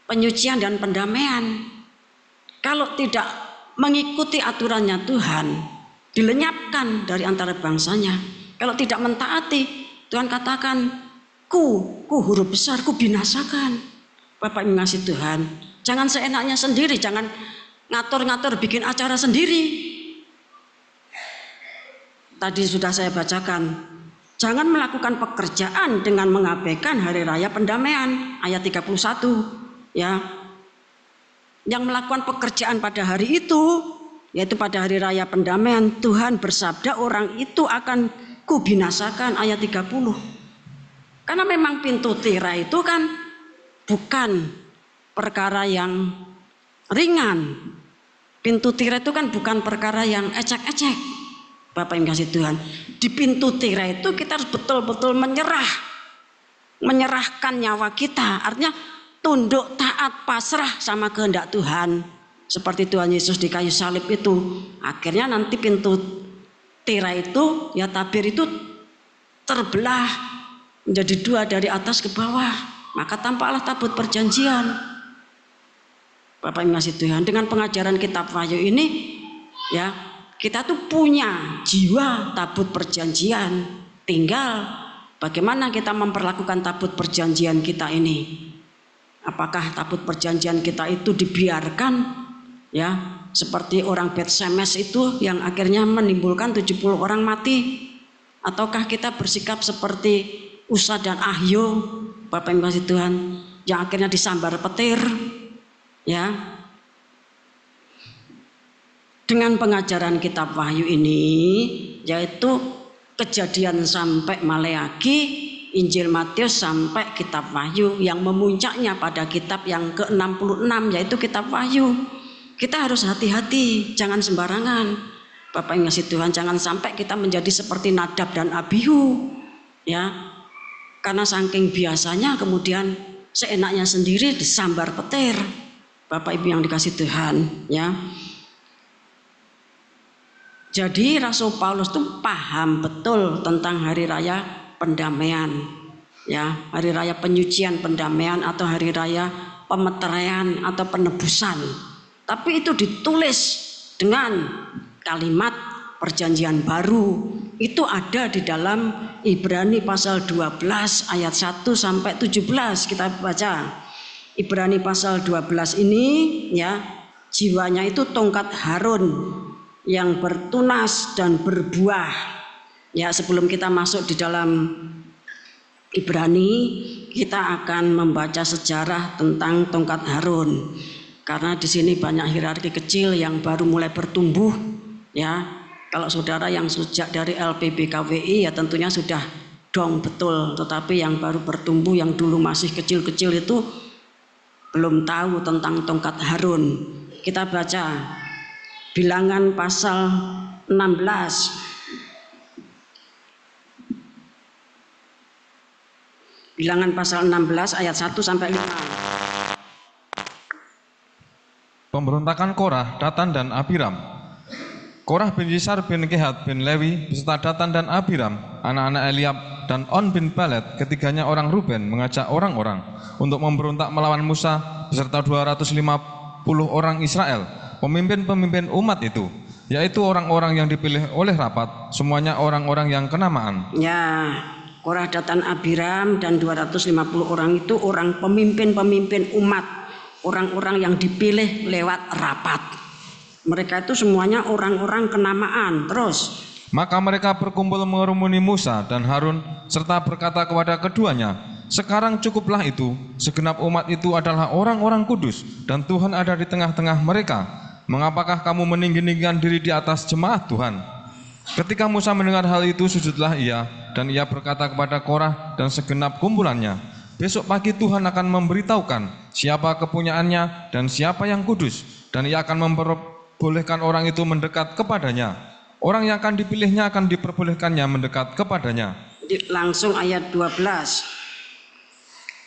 penyucian dan pendamaian. Kalau tidak mengikuti aturannya Tuhan, dilenyapkan dari antara bangsanya. Kalau tidak mentaati, Tuhan katakan, ku huruf besar, ku binasakan. Bapak yang ngasih Tuhan, jangan seenaknya sendiri, jangan ngatur-ngatur bikin acara sendiri. Tadi sudah saya bacakan Jangan melakukan pekerjaan dengan mengabaikan hari raya pendamaian, ayat 31, ya. Yang melakukan pekerjaan pada hari itu, yaitu pada hari raya pendamaian, Tuhan bersabda orang itu akan kubinasakan, ayat 30. Karena memang pintu tirai itu kan bukan perkara yang ringan. Pintu tirai itu kan bukan perkara yang ecek-ecek. Bapak yang kasih Tuhan, di pintu tirai itu kita harus betul-betul menyerahkan nyawa kita. Artinya tunduk, taat, pasrah sama kehendak Tuhan. Seperti Tuhan Yesus di kayu salib itu. Akhirnya nanti pintu tirai itu, ya tabir itu terbelah menjadi dua dari atas ke bawah. Maka tampaklah tabut perjanjian. Bapak yang kasih Tuhan, dengan pengajaran kitab Wahyu ini, ya, kita tuh punya jiwa tabut perjanjian. Tinggal bagaimana kita memperlakukan tabut perjanjian kita ini. Apakah tabut perjanjian kita itu dibiarkan, ya, seperti orang Bet Semes itu yang akhirnya menimbulkan 70 orang mati, ataukah kita bersikap seperti Usa dan Ahyo, Bapak yang kasih Tuhan, yang akhirnya disambar petir, ya. Dengan pengajaran kitab Wahyu ini, yaitu Kejadian sampai Maleaki, Injil Matius sampai kitab Wahyu, yang memuncaknya pada kitab yang ke-66, yaitu kitab Wahyu. Kita harus hati-hati, jangan sembarangan. Bapak yang ngasih Tuhan, jangan sampai kita menjadi seperti Nadab dan Abihu, ya. Karena saking biasanya kemudian seenaknya sendiri disambar petir. Bapak Ibu yang dikasih Tuhan, ya. Jadi Rasul Paulus itu paham betul tentang hari raya pendamaian, ya, hari raya penyucian pendamaian atau hari raya pemeteraian atau penebusan. Tapi itu ditulis dengan kalimat perjanjian baru. Itu ada di dalam Ibrani pasal 12 ayat 1 sampai 17. Kita baca Ibrani pasal 12 ini, ya, jiwanya itu tongkat Harun yang bertunas dan berbuah. Ya, sebelum kita masuk di dalam Ibrani, kita akan membaca sejarah tentang tongkat Harun. Karena di sini banyak hierarki kecil yang baru mulai bertumbuh, ya. Kalau saudara yang sejak dari LPBKWI ya tentunya sudah dong betul, tetapi yang baru bertumbuh yang dulu masih kecil-kecil itu belum tahu tentang tongkat Harun. Kita baca Bilangan pasal 16. Bilangan pasal 16 ayat 1 sampai 5. Pemberontakan Korah, Datan dan Abiram. Korah bin Yisar bin Kehat bin Lewi beserta Datan dan Abiram, anak-anak Eliab dan On bin Balet, ketiganya orang Ruben, mengajak orang-orang untuk memberontak melawan Musa beserta 250 orang Israel, pemimpin-pemimpin umat itu, yaitu orang-orang yang dipilih oleh rapat, semuanya orang-orang yang kenamaan. Ya, Korah, Datan, Abiram dan 250 orang itu orang pemimpin-pemimpin umat, orang-orang yang dipilih lewat rapat. Mereka itu semuanya orang-orang kenamaan. Terus, maka mereka berkumpul mengerumuni Musa dan Harun serta berkata kepada keduanya, sekarang cukuplah itu, segenap umat itu adalah orang-orang kudus dan Tuhan ada di tengah-tengah mereka. Mengapakah kamu meninggi-ninggikan diri di atas jemaat Tuhan? Ketika Musa mendengar hal itu, sujudlah ia, dan ia berkata kepada Korah dan segenap kumpulannya, besok pagi Tuhan akan memberitahukan siapa kepunyaannya dan siapa yang kudus, dan ia akan memperbolehkan orang itu mendekat kepadanya. Orang yang akan dipilihnya akan diperbolehkannya mendekat kepadanya. Langsung ayat 12.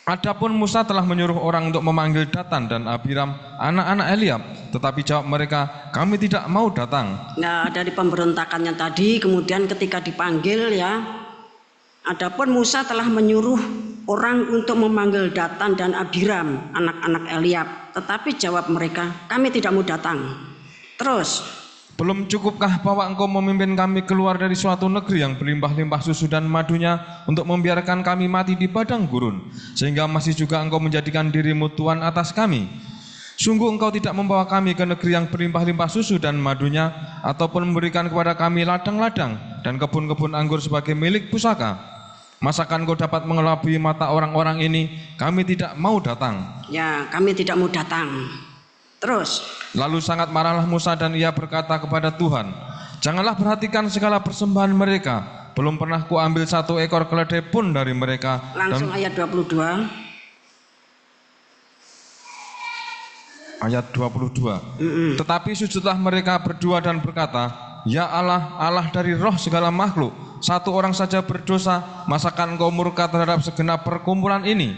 Adapun Musa telah menyuruh orang untuk memanggil Datan dan Abiram, anak-anak Eliab, tetapi jawab mereka, kami tidak mau datang. Nah, dari pemberontakannya tadi, kemudian ketika dipanggil, ya, adapun Musa telah menyuruh orang untuk memanggil Datan dan Abiram, anak-anak Eliab, tetapi jawab mereka, kami tidak mau datang. Terus, belum cukupkah bahwa engkau memimpin kami keluar dari suatu negeri yang berlimpah-limpah susu dan madunya untuk membiarkan kami mati di padang gurun, sehingga masih juga engkau menjadikan dirimu Tuhan atas kami? Sungguh engkau tidak membawa kami ke negeri yang berlimpah-limpah susu dan madunya, ataupun memberikan kepada kami ladang-ladang dan kebun-kebun anggur sebagai milik pusaka. Masakan kau dapat mengelabui mata orang-orang ini? Kami tidak mau datang. Ya, kami tidak mau datang. Terus. Lalu sangat marahlah Musa dan ia berkata kepada Tuhan, janganlah perhatikan segala persembahan mereka. Belum pernah kuambil satu ekor keledai pun dari mereka. Langsung ayat 22. Ayat 22. Tetapi sujudlah mereka berdua dan berkata, ya Allah, Allah dari roh segala makhluk, satu orang saja berdosa, masakan kau murka terhadap segenap perkumpulan ini?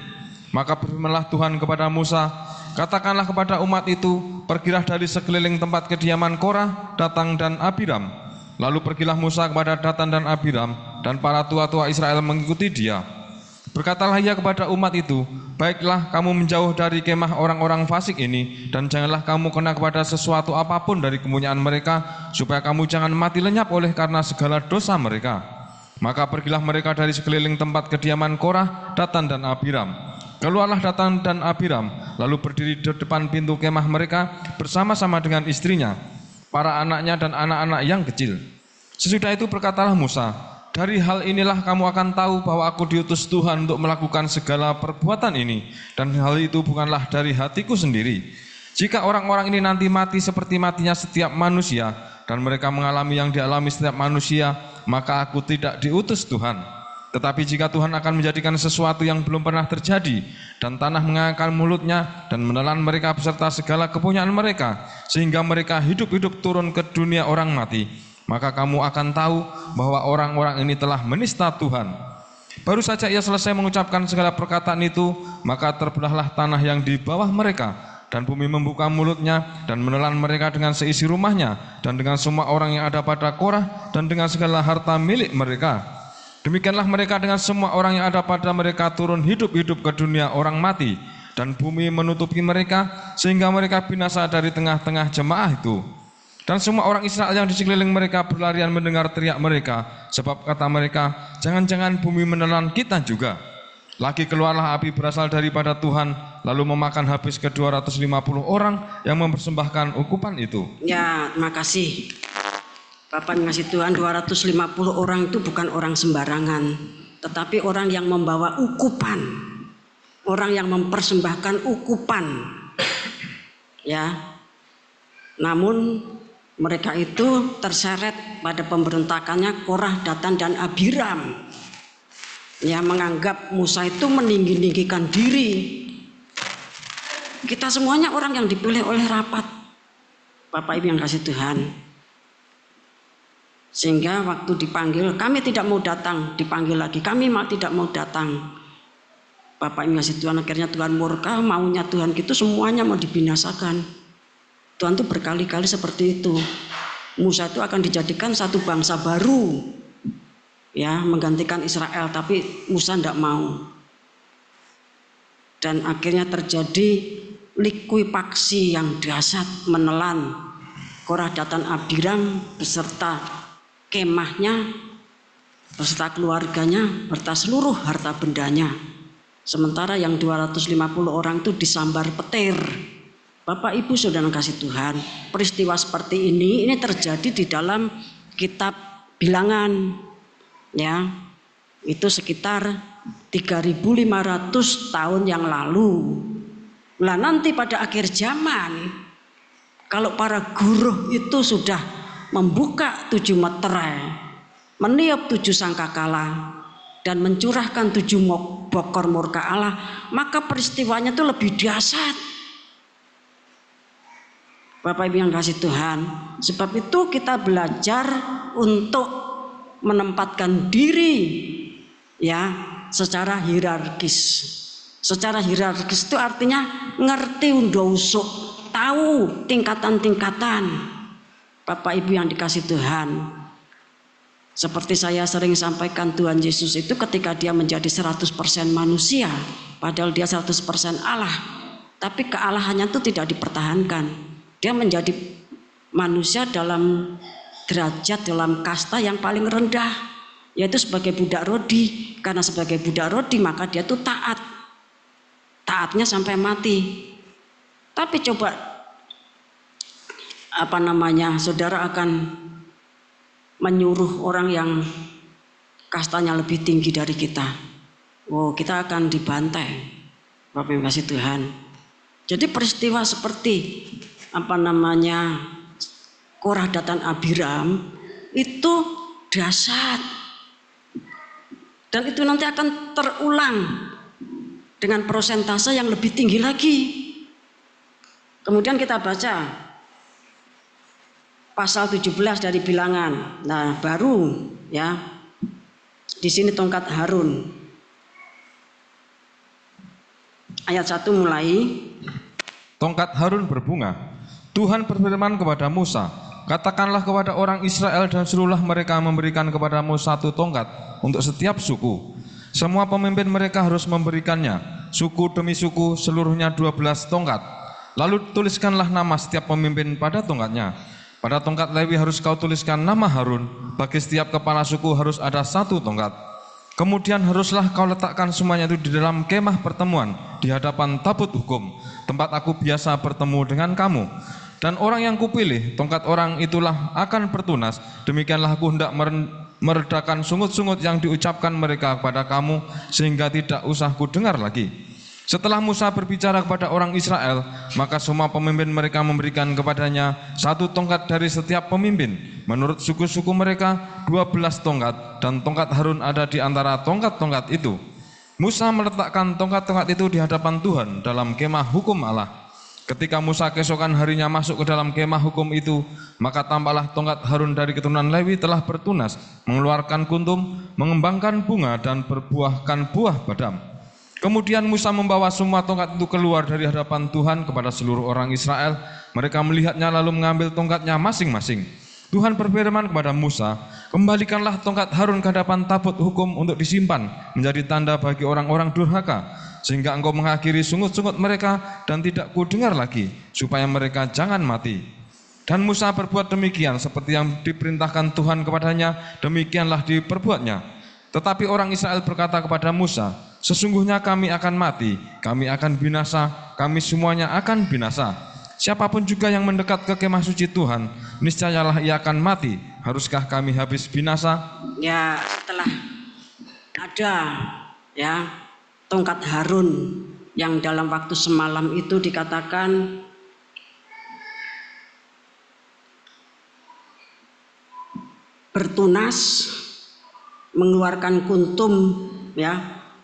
Maka berfirmanlah Tuhan kepada Musa, katakanlah kepada umat itu, pergilah dari sekeliling tempat kediaman Korah, Datang dan Abiram. Lalu pergilah Musa kepada Datan dan Abiram, dan para tua-tua Israel mengikuti dia. Berkatalah ia kepada umat itu, baiklah kamu menjauh dari kemah orang-orang fasik ini, dan janganlah kamu kena kepada sesuatu apapun dari kepunyaan mereka, supaya kamu jangan mati lenyap oleh karena segala dosa mereka. Maka pergilah mereka dari sekeliling tempat kediaman Korah, Datan dan Abiram. Keluarlah Datan dan Abiram, lalu berdiri di depan pintu kemah mereka bersama-sama dengan istrinya, para anaknya dan anak-anak yang kecil. Sesudah itu berkatalah Musa, dari hal inilah kamu akan tahu bahwa aku diutus Tuhan untuk melakukan segala perbuatan ini, dan hal itu bukanlah dari hatiku sendiri. Jika orang-orang ini nanti mati seperti matinya setiap manusia, dan mereka mengalami yang dialami setiap manusia, maka aku tidak diutus Tuhan. Tetapi jika Tuhan akan menjadikan sesuatu yang belum pernah terjadi, dan tanah mengangkat mulutnya dan menelan mereka beserta segala kepunyaan mereka, sehingga mereka hidup-hidup turun ke dunia orang mati, maka kamu akan tahu bahwa orang-orang ini telah menista Tuhan. Baru saja ia selesai mengucapkan segala perkataan itu, maka terbelahlah tanah yang di bawah mereka, dan bumi membuka mulutnya dan menelan mereka dengan seisi rumahnya, dan dengan semua orang yang ada pada Korah, dan dengan segala harta milik mereka. Demikianlah mereka dengan semua orang yang ada pada mereka turun hidup-hidup ke dunia orang mati, dan bumi menutupi mereka, sehingga mereka binasa dari tengah-tengah jemaah itu. Dan semua orang Israel yang di sekeliling mereka berlarian mendengar teriak mereka, sebab kata mereka, jangan-jangan bumi menelan kita juga. Lagi keluarlah api berasal daripada Tuhan, lalu memakan habis ke 250 orang yang mempersembahkan ukupan itu. Ya, terima kasih. Bapak ngasih Tuhan 250 orang itu bukan orang sembarangan, tetapi orang yang membawa ukupan, orang yang mempersembahkan ukupan. Ya, namun mereka itu terseret pada pemberontakannya Korah, Datan dan Abiram. Ya, menganggap Musa itu meninggi-ninggikan diri. Kita semuanya orang yang dipilih oleh rapat, Bapak Ibu yang kasih Tuhan. Sehingga waktu dipanggil, kami tidak mau datang, dipanggil lagi, kami tidak mau datang. Bapak Ibu yang kasih Tuhan, akhirnya Tuhan murka, maunya Tuhan gitu semuanya mau dibinasakan. Tuhan itu berkali-kali seperti itu. Musa itu akan dijadikan satu bangsa baru, ya, menggantikan Israel, tapi Musa tidak mau. Dan akhirnya terjadi likuifaksi yang dahsyat, menelan Korah, Datan, Abiram beserta kemahnya, beserta keluarganya, beserta seluruh harta bendanya. Sementara yang 250 orang itu disambar petir. Bapak Ibu Saudara kasih Tuhan, peristiwa seperti ini terjadi di dalam kitab Bilangan, ya, itu sekitar 3.500 tahun yang lalu. Nah, nanti pada akhir zaman, kalau para guru itu sudah membuka 7 meterai, meniup 7 sangkakala, dan mencurahkan 7 bokor murka Allah, maka peristiwanya itu lebih dahsyat. Bapak Ibu yang kasih Tuhan, sebab itu kita belajar untuk menempatkan diri, ya, secara hierarkis. Secara hierarkis itu artinya ngerti undosuk, tahu tingkatan-tingkatan. Bapak Ibu yang dikasih Tuhan, seperti saya sering sampaikan, Tuhan Yesus itu ketika dia menjadi 100% manusia, padahal dia 100% Allah, tapi kealahannya itu tidak dipertahankan. Dia menjadi manusia dalam derajat, dalam kasta yang paling rendah, yaitu sebagai budak rodi. Karena sebagai budak rodi maka dia itu taat, taatnya sampai mati. Tapi coba saudara akan menyuruh orang yang kastanya lebih tinggi dari kita. Oh, kita akan dibantai, Bapak Ibu kasih Tuhan. Jadi peristiwa seperti Korah dan Abiram itu dahsyat, dan itu nanti akan terulang dengan persentase yang lebih tinggi lagi. Kemudian kita baca pasal 17 dari Bilangan. Nah, baru ya di sini tongkat Harun. Ayat 1 mulai. Tongkat Harun berbunga. Tuhan berfirman kepada Musa, katakanlah kepada orang Israel dan suruhlah mereka memberikan kepadamu 1 tongkat untuk setiap suku. Semua pemimpin mereka harus memberikannya, suku demi suku, seluruhnya 12 tongkat. Lalu tuliskanlah nama setiap pemimpin pada tongkatnya. Pada tongkat Lewi harus kau tuliskan nama Harun, bagi setiap kepala suku harus ada 1 tongkat. Kemudian haruslah kau letakkan semuanya itu di dalam kemah pertemuan, di hadapan tabut hukum, tempat aku biasa bertemu dengan kamu. Dan orang yang kupilih, tongkat orang itulah akan bertunas. Demikianlah aku hendak meredakan sungut-sungut yang diucapkan mereka kepada kamu, sehingga tidak usah kudengar lagi. Setelah Musa berbicara kepada orang Israel, maka semua pemimpin mereka memberikan kepadanya 1 tongkat dari setiap pemimpin. Menurut suku-suku mereka 12 tongkat, dan tongkat Harun ada di antara tongkat-tongkat itu. Musa meletakkan tongkat-tongkat itu di hadapan Tuhan dalam kemah hukum Allah. Ketika Musa keesokan harinya masuk ke dalam kemah hukum itu, maka tampaklah tongkat Harun dari keturunan Lewi telah bertunas, mengeluarkan kuntum, mengembangkan bunga, dan berbuahkan buah badam. Kemudian Musa membawa semua tongkat itu keluar dari hadapan Tuhan kepada seluruh orang Israel. Mereka melihatnya lalu mengambil tongkatnya masing-masing. Tuhan berfirman kepada Musa, kembalikanlah tongkat Harun ke hadapan tabut hukum untuk disimpan, menjadi tanda bagi orang-orang durhaka, sehingga engkau mengakhiri sungut-sungut mereka dan tidak kudengar lagi, supaya mereka jangan mati. Dan Musa berbuat demikian seperti yang diperintahkan Tuhan kepadanya, demikianlah diperbuatnya. Tetapi orang Israel berkata kepada Musa, sesungguhnya kami akan mati, kami akan binasa, kami semuanya akan binasa. Siapapun juga yang mendekat ke kemah suci Tuhan, niscayalah ia akan mati. Haruskah kami habis binasa? Ya, setelah ada ya tongkat Harun yang dalam waktu semalam itu dikatakan bertunas, mengeluarkan kuntum, ya,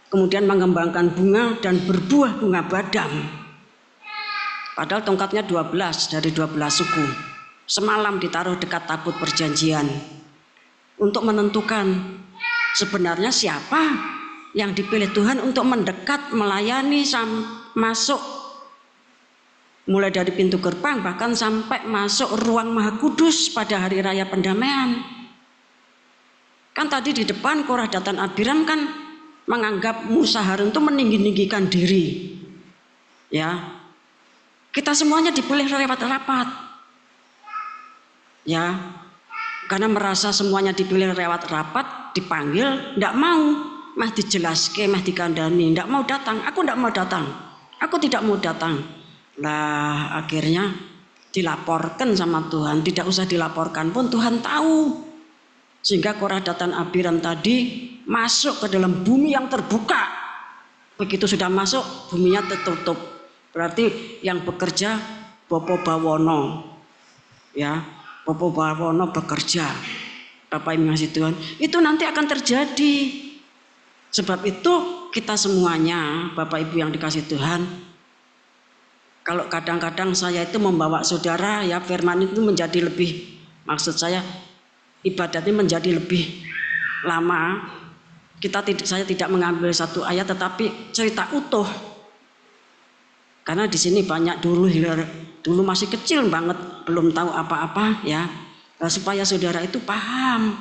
kemudian mengembangkan bunga dan berbuah bunga badam. Padahal tongkatnya 12 dari 12 suku. Semalam ditaruh dekat tabut perjanjian untuk menentukan sebenarnya siapa yang dipilih Tuhan untuk mendekat, melayani, masuk mulai dari pintu gerbang bahkan sampai masuk ruang Maha Kudus pada hari raya pendamaian. Kan tadi di depan Korah dan Abiram kan menganggap Musa Harun itu meninggi-ninggikan diri. Ya. Kita semuanya dipilih lewat rapat. Ya. Karena merasa semuanya dipilih lewat rapat, dipanggil, enggak mau, mah dijelaske, mah dikandani, enggak mau datang. Aku enggak mau datang. Aku tidak mau datang. Lah akhirnya dilaporkan sama Tuhan, tidak usah dilaporkan pun Tuhan tahu. Sehingga Korah dan Abiram tadi masuk ke dalam bumi yang terbuka. Begitu sudah masuk, buminya tertutup. Berarti yang bekerja Bopo Bawono. Ya, Bopo Bawono bekerja. Bapak Ibu kasih Tuhan, itu nanti akan terjadi. Sebab itu kita semuanya, Bapak Ibu yang dikasih Tuhan, kalau kadang-kadang saya itu membawa saudara, ya firman itu menjadi lebih, maksud saya ibadatnya menjadi lebih lama. Saya tidak mengambil satu ayat tetapi cerita utuh. Karena di sini banyak dulu masih kecil banget, belum tahu apa-apa ya. Nah, supaya saudara itu paham.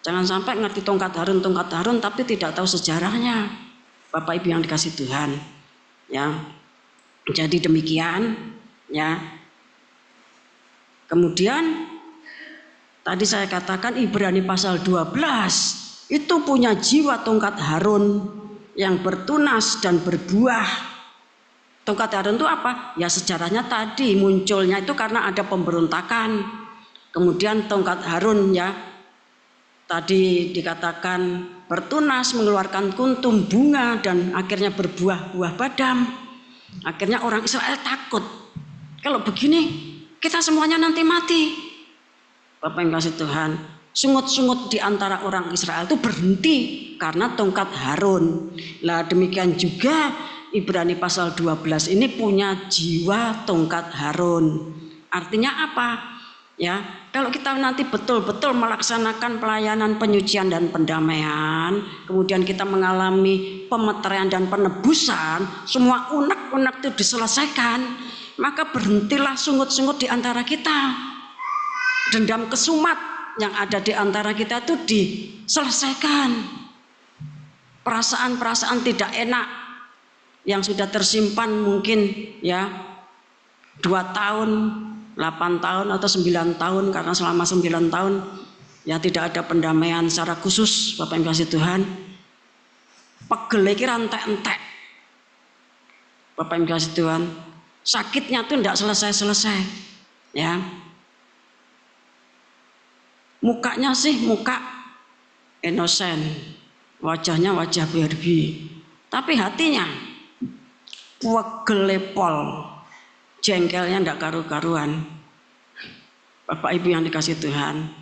Jangan sampai ngerti tongkat Harun tapi tidak tahu sejarahnya. Bapak Ibu yang dikasih Tuhan. Ya. Jadi demikian ya. Kemudian tadi saya katakan Ibrani pasal 12 itu punya jiwa tongkat Harun yang bertunas dan berbuah. Tongkat Harun itu apa? Ya sejarahnya tadi munculnya itu karena ada pemberontakan. Kemudian tongkat Harun ya tadi dikatakan bertunas, mengeluarkan kuntum, bunga, dan akhirnya berbuah-buah badam. Akhirnya orang Israel takut. Kalau begini kita semuanya nanti mati. Bapak yang kasih Tuhan, sungut-sungut di antara orang Israel itu berhenti karena tongkat Harun. Lah demikian juga Ibrani pasal 12 ini punya jiwa tongkat Harun. Artinya apa? Ya, kalau kita nanti betul-betul melaksanakan pelayanan penyucian dan pendamaian, kemudian kita mengalami pemeteraian dan penebusan, semua unek-unek itu diselesaikan, maka berhentilah sungut-sungut di antara kita. Dendam kesumat yang ada di antara kita itu diselesaikan. Perasaan-perasaan tidak enak yang sudah tersimpan mungkin ya 2 tahun, 8 tahun atau 9 tahun, karena selama 9 tahun ya tidak ada pendamaian secara khusus. Bapak yang kasih Tuhan, pegel iki rantek-entek. Bapak yang kasih Tuhan, sakitnya tuh tidak selesai-selesai ya. Mukanya sih muka innocent, wajahnya wajah Barbie, tapi hatinya pegelepol, jengkelnya ndak karu-karuan. Bapak Ibu yang dikasih Tuhan,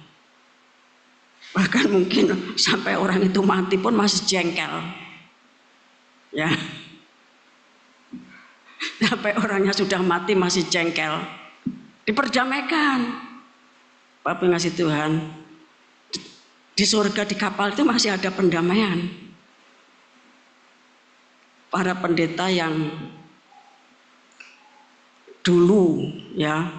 bahkan mungkin sampai orang itu mati pun masih jengkel ya. Sampai orangnya sudah mati masih jengkel, diperdamaikan. Bapak yang kasih Tuhan, di surga di kapal itu masih ada pendamaian. Para pendeta yang dulu ya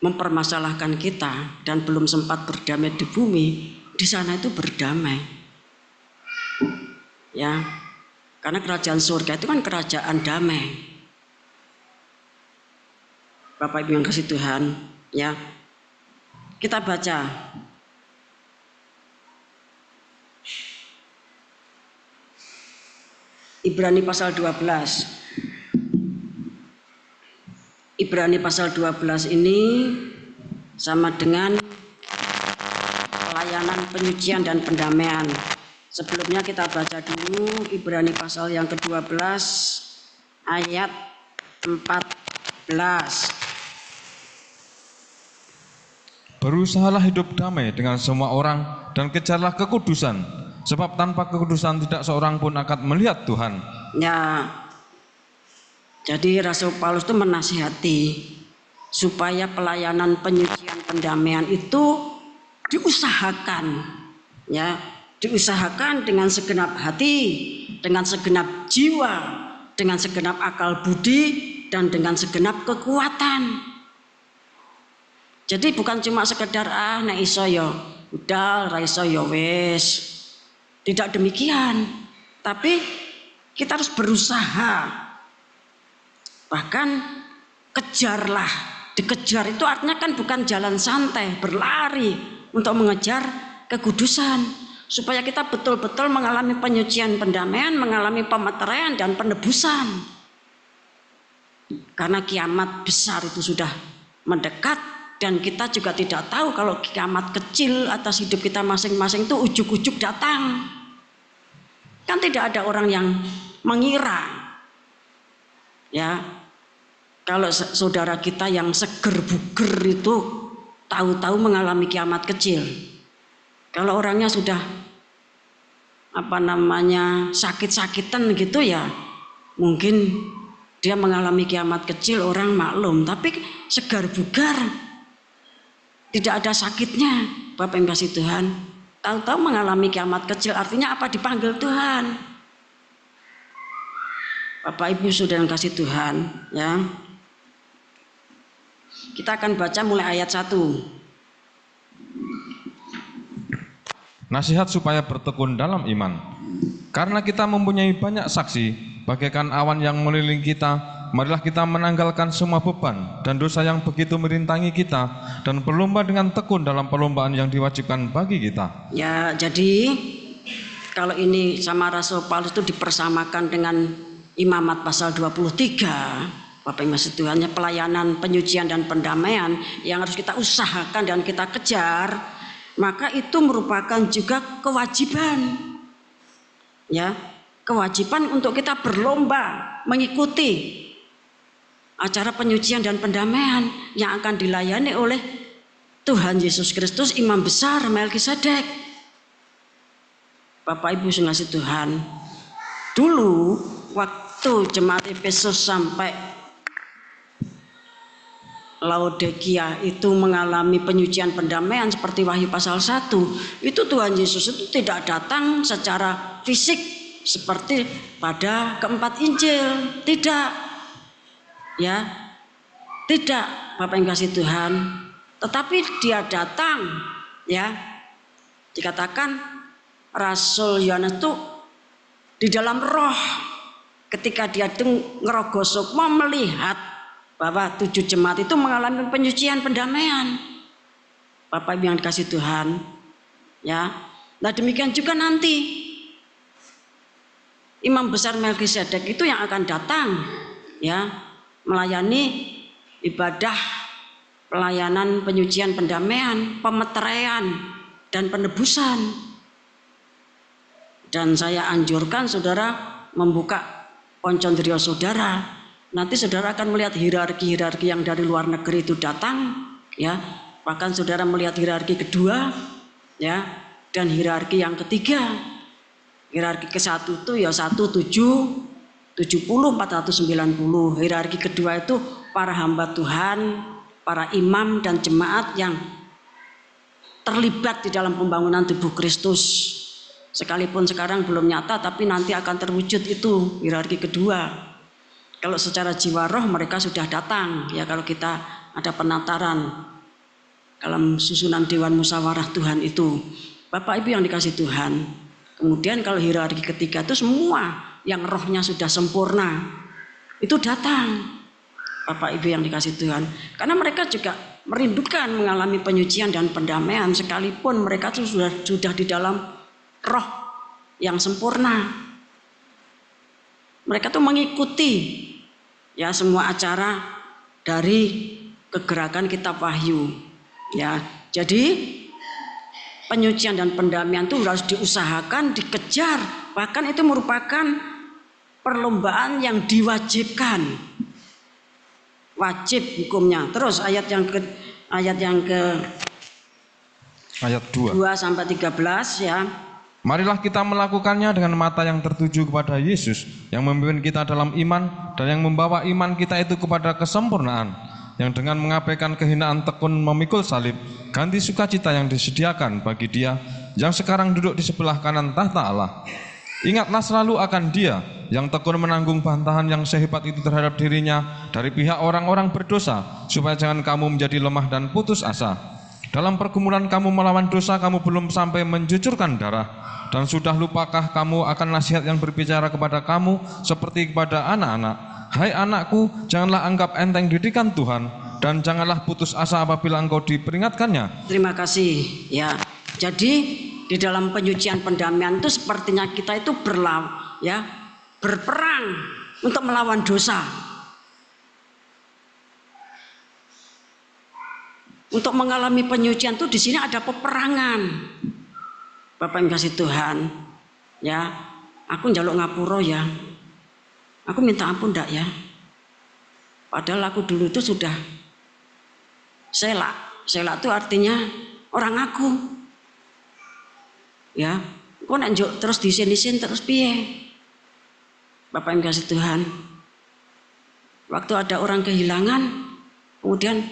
mempermasalahkan kita dan belum sempat berdamai di bumi, di sana itu berdamai ya, karena kerajaan surga itu kan kerajaan damai. Bapak Ibu yang kasih Tuhan ya, kita baca Ibrani pasal 12. Ibrani pasal 12 ini sama dengan pelayanan penyucian dan pendamaian. Sebelumnya kita baca dulu Ibrani pasal yang ke-12 ayat 14. Berusahalah hidup damai dengan semua orang dan kejarlah kekudusan, sebab tanpa kekudusan tidak seorang pun akan melihat Tuhan. Ya, jadi Rasul Paulus itu menasihati supaya pelayanan penyucian pendamaian itu diusahakan, ya, diusahakan dengan segenap hati, dengan segenap jiwa, dengan segenap akal budi, dan dengan segenap kekuatan. Jadi bukan cuma sekedar nek iso ya udah, ra iso ya wis. Tidak demikian. Tapi kita harus berusaha. Bahkan kejarlah. Dikejar itu artinya kan bukan jalan santai, berlari untuk mengejar kekudusan, supaya kita betul-betul mengalami penyucian pendamaian, mengalami pemeteraian dan penebusan. Karena kiamat besar itu sudah mendekat. Dan kita juga tidak tahu kalau kiamat kecil atas hidup kita masing-masing itu ujuk-ujuk datang. Kan tidak ada orang yang mengira. Ya, kalau saudara kita yang seger buger itu tahu-tahu mengalami kiamat kecil. Kalau orangnya sudah sakit-sakitan gitu ya, mungkin dia mengalami kiamat kecil, orang maklum. Tapi segar bugar, tidak ada sakitnya, Bapak yang kasih Tuhan, tahu-tahu mengalami kiamat kecil, artinya apa? Dipanggil Tuhan. Bapak Ibu sudah yang kasih Tuhan ya. Kita akan baca mulai ayat 1. Nasihat supaya bertekun dalam iman. Karena kita mempunyai banyak saksi, bagaikan awan yang mengelilingi kita, marilah kita menanggalkan semua beban dan dosa yang begitu merintangi kita, dan berlomba dengan tekun dalam perlombaan yang diwajibkan bagi kita. Ya, jadi kalau ini sama Rasul Paulus itu dipersamakan dengan Imamat pasal 23. Bapak yang masih Tuhannya, pelayanan penyucian dan pendamaian yang harus kita usahakan dan kita kejar. maka itu merupakan juga kewajiban, ya, kewajiban untuk kita berlomba mengikuti acara penyucian dan pendamaian yang akan dilayani oleh Tuhan Yesus Kristus, Imam Besar Melkisedek. Bapak Ibu sungguh Tuhan, dulu waktu jemaat Efesus sampai Laodikia itu mengalami penyucian pendamaian seperti Wahyu pasal 1, itu Tuhan Yesus itu tidak datang secara fisik seperti pada keempat Injil, tidak, ya, tidak, Bapak yang kasih Tuhan, tetapi dia datang, ya, dikatakan Rasul Yohanes itu di dalam roh ketika dia itu ngerogoh sukma melihat bahwa 7 jemaat itu mengalami penyucian pendamaian. Bapak Ibu yang dikasih Tuhan, ya. Nah demikian juga nanti Imam Besar Melkisedek itu yang akan datang, ya, melayani ibadah pelayanan penyucian pendamaian, pemeteraian dan penebusan. Dan saya anjurkan saudara membuka Poncondrio saudara. Nanti saudara akan melihat hierarki-hierarki yang dari luar negeri itu datang, ya. Bahkan saudara melihat hierarki kedua, ya, dan hierarki yang ketiga. Hierarki ke-1 itu ya 1, 7, 70, 490. Hierarki kedua itu para hamba Tuhan, para imam dan jemaat yang terlibat di dalam pembangunan tubuh Kristus. Sekalipun sekarang belum nyata, tapi nanti akan terwujud itu hierarki kedua. Kalau secara jiwa roh mereka sudah datang, ya, kalau kita ada penataran dalam susunan Dewan Musyawarah Tuhan itu, Bapak Ibu yang dikasih Tuhan. Kemudian kalau hierarki ketiga itu semua yang rohnya sudah sempurna itu datang, Bapak Ibu yang dikasih Tuhan, karena mereka juga merindukan mengalami penyucian dan pendamaian sekalipun mereka itu sudah di dalam roh yang sempurna. Mereka tuh mengikuti, ya, semua acara dari kegerakan kitab Wahyu, ya. Jadi penyucian dan pendamaian itu harus diusahakan, dikejar, bahkan itu merupakan perlombaan yang diwajibkan, wajib hukumnya. Terus ayat yang ayat 2 sampai 13, ya. Marilah kita melakukannya dengan mata yang tertuju kepada Yesus yang memimpin kita dalam iman dan yang membawa iman kita itu kepada kesempurnaan, yang dengan mengabaikan kehinaan tekun memikul salib, ganti sukacita yang disediakan bagi Dia yang sekarang duduk di sebelah kanan tahta Allah. Ingatlah selalu akan Dia yang tekun menanggung bantahan yang sehebat itu terhadap dirinya dari pihak orang-orang berdosa, supaya jangan kamu menjadi lemah dan putus asa. Dalam pergumulan kamu melawan dosa, kamu belum sampai mencucurkan darah. Dan sudah lupakah kamu akan nasihat yang berbicara kepada kamu seperti kepada anak-anak? Hai anakku, janganlah anggap enteng didikan Tuhan, dan janganlah putus asa apabila engkau diperingatkannya. Terima kasih, ya. Jadi di dalam penyucian pendamaian itu sepertinya kita itu berperang untuk melawan dosa. Untuk mengalami penyucian itu di sini ada peperangan. Bapak yang kasih Tuhan, ya, aku njaluk ngapura, ya, aku minta ampun ndak, ya, padahal aku dulu itu sudah selak itu artinya orang aku, ya, kok nek njuk terus disin-disin terus piye? Bapak yang kasih Tuhan, waktu ada orang kehilangan, kemudian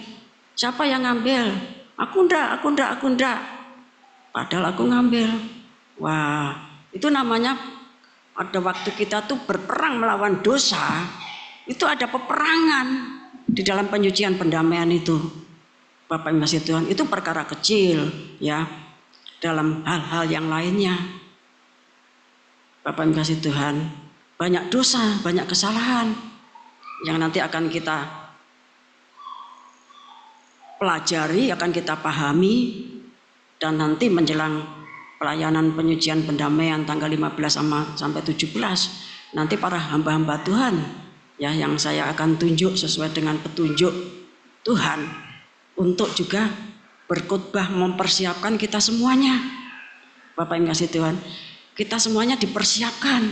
siapa yang ngambil? Aku ndak. Padahal aku ngambil. Wah, itu namanya pada waktu kita tuh berperang melawan dosa, itu ada peperangan di dalam penyucian pendamaian itu. Bapak yang kasih Tuhan, itu perkara kecil, ya, dalam hal-hal yang lainnya. Bapak yang kasih Tuhan, banyak dosa, banyak kesalahan yang nanti akan kita pelajari, akan kita pahami. Dan nanti menjelang pelayanan penyucian pendamaian tanggal 15 sampai 17, nanti para hamba-hamba Tuhan, ya, yang saya akan tunjuk sesuai dengan petunjuk Tuhan untuk juga berkhotbah mempersiapkan kita semuanya. Bapak Ibu kasih Tuhan, kita semuanya dipersiapkan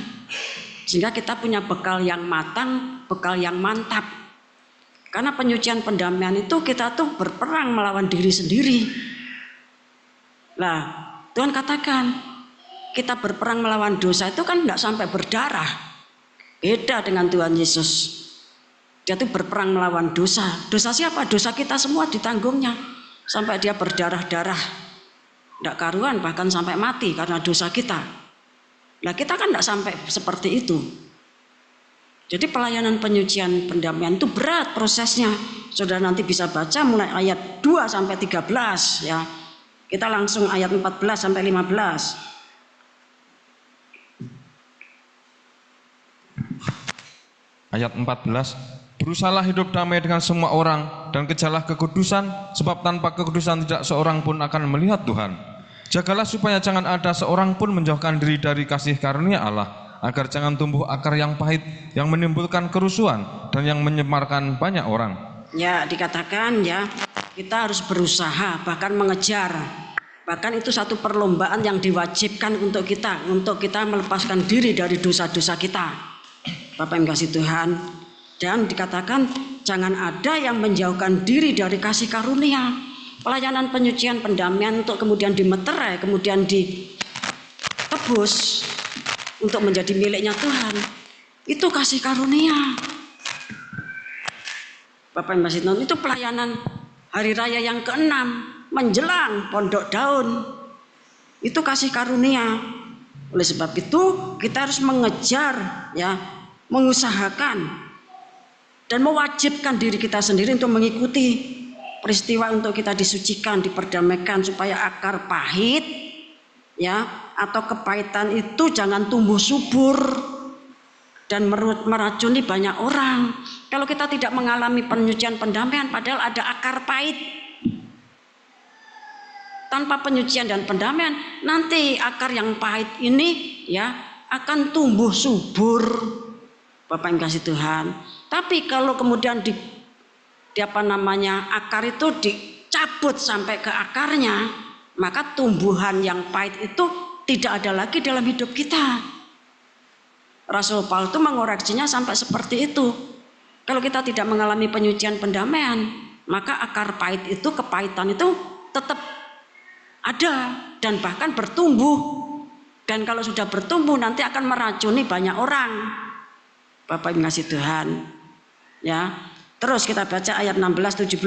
sehingga kita punya bekal yang matang, bekal yang mantap. Karena penyucian pendamaian itu kita tuh berperang melawan diri sendiri. Nah, Tuhan katakan kita berperang melawan dosa itu kan tidak sampai berdarah. Beda dengan Tuhan Yesus. Dia tuh berperang melawan dosa. Dosa siapa? Dosa kita semua ditanggungnya. Sampai dia berdarah-darah. Tidak karuan, bahkan sampai mati karena dosa kita. Nah, kita kan tidak sampai seperti itu. Jadi pelayanan penyucian pendamaian itu berat prosesnya. Saudara nanti bisa baca mulai ayat 2 sampai 13 ya. Kita langsung ayat 14 sampai 15. Ayat 14, berusahalah hidup damai dengan semua orang dan kejarlah kekudusan, sebab tanpa kekudusan tidak seorang pun akan melihat Tuhan. Jagalah supaya jangan ada seorang pun menjauhkan diri dari kasih karunia Allah, agar jangan tumbuh akar yang pahit yang menimbulkan kerusuhan dan yang menyemarkan banyak orang. Ya, dikatakan ya, kita harus berusaha bahkan mengejar. Bahkan itu satu perlombaan yang diwajibkan untuk kita melepaskan diri dari dosa-dosa kita. Bapak yang kasih Tuhan, dan dikatakan jangan ada yang menjauhkan diri dari kasih karunia. Pelayanan penyucian pendamaian untuk kemudian dimeterai, kemudian ditebus untuk menjadi miliknya Tuhan, itu kasih karunia. Bapak yang kasih Tuhan, itu pelayanan hari raya yang ke-6 menjelang pondok daun, itu kasih karunia. Oleh sebab itu kita harus mengejar ya, mengusahakan dan mewajibkan diri kita sendiri untuk mengikuti peristiwa untuk kita disucikan, diperdamaikan supaya akar pahit ya atau kepahitan itu jangan tumbuh subur dan meracuni banyak orang. Kalau kita tidak mengalami penyucian pendamaian padahal ada akar pahit, tanpa penyucian dan pendamaian nanti akar yang pahit ini ya akan tumbuh subur. Bapak yang kasih Tuhan. Tapi kalau kemudian akar itu dicabut sampai ke akarnya, maka tumbuhan yang pahit itu tidak ada lagi dalam hidup kita. Rasul Paulus itu mengoreksinya sampai seperti itu. Kalau kita tidak mengalami penyucian pendamaian, maka akar pahit itu, kepahitan itu tetap ada dan bahkan bertumbuh. Dan kalau sudah bertumbuh nanti akan meracuni banyak orang. Bapak yang kasih Tuhan ya. Terus kita baca ayat 16-17.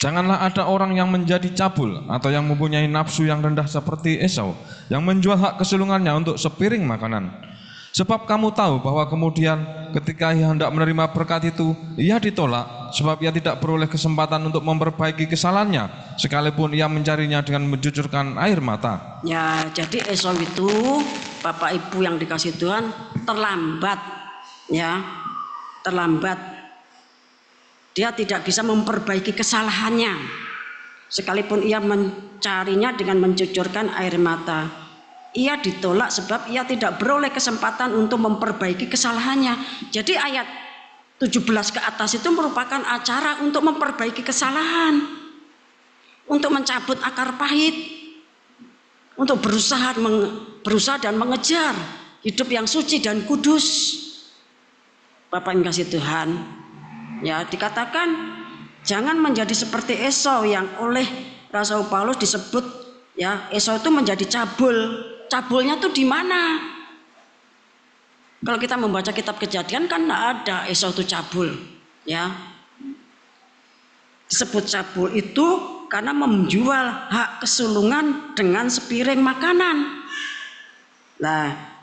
Janganlah ada orang yang menjadi cabul atau yang mempunyai nafsu yang rendah seperti Esau, yang menjual hak kesulungannya untuk sepiring makanan. Sebab kamu tahu bahwa kemudian ketika ia hendak menerima berkat itu, ia ditolak, sebab ia tidak beroleh kesempatan untuk memperbaiki kesalahannya, sekalipun ia mencarinya dengan mencucurkan air mata. Ya, jadi Esau itu, Bapak Ibu yang dikasih Tuhan, terlambat. Ya, terlambat. Dia tidak bisa memperbaiki kesalahannya, sekalipun ia mencarinya dengan mencucurkan air mata. Ia ditolak sebab ia tidak beroleh kesempatan untuk memperbaiki kesalahannya. Jadi ayat 17 ke atas itu merupakan acara untuk memperbaiki kesalahan, untuk mencabut akar pahit, untuk berusaha dan mengejar hidup yang suci dan kudus. Bapak yang kasih Tuhan, ya dikatakan jangan menjadi seperti Esau yang oleh Rasul Paulus disebut ya Esau itu menjadi cabul. Cabulnya tuh di mana? Kalau kita membaca kitab Kejadian kan tidak ada Esau itu cabul, ya. Disebut cabul itu karena menjual hak kesulungan dengan sepiring makanan. Nah,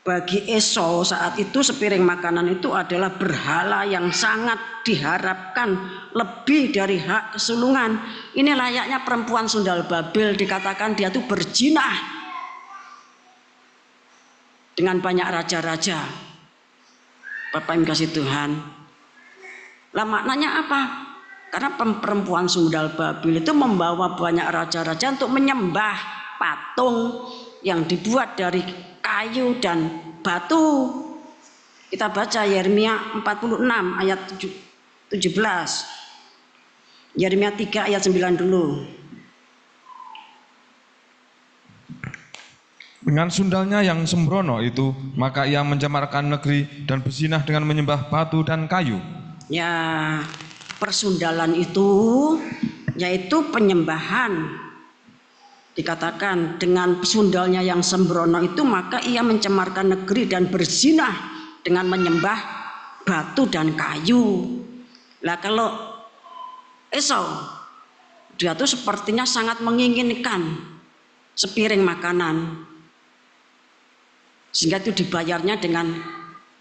bagi Esau saat itu sepiring makanan itu adalah berhala yang sangat diharapkan lebih dari hak kesulungan. Ini layaknya perempuan sundal Babel, dikatakan dia tuh berjinah dengan banyak raja-raja. Bapak yang kasih Tuhan. Lah maknanya apa? Karena perempuan sundal Babel itu membawa banyak raja-raja untuk menyembah patung yang dibuat dari kayu dan batu. Kita baca Yeremia 46 ayat 17. Yeremia 3 ayat 9 dulu. Dengan sundalnya yang sembrono itu, maka ia mencemarkan negeri dan berzinah dengan menyembah batu dan kayu. Ya, persundalan itu yaitu penyembahan. Dikatakan dengan sundalnya yang sembrono itu, maka ia mencemarkan negeri dan berzinah dengan menyembah batu dan kayu. Lah kalau Esau, dia tuh sepertinya sangat menginginkan sepiring makanan, sehingga itu dibayarnya dengan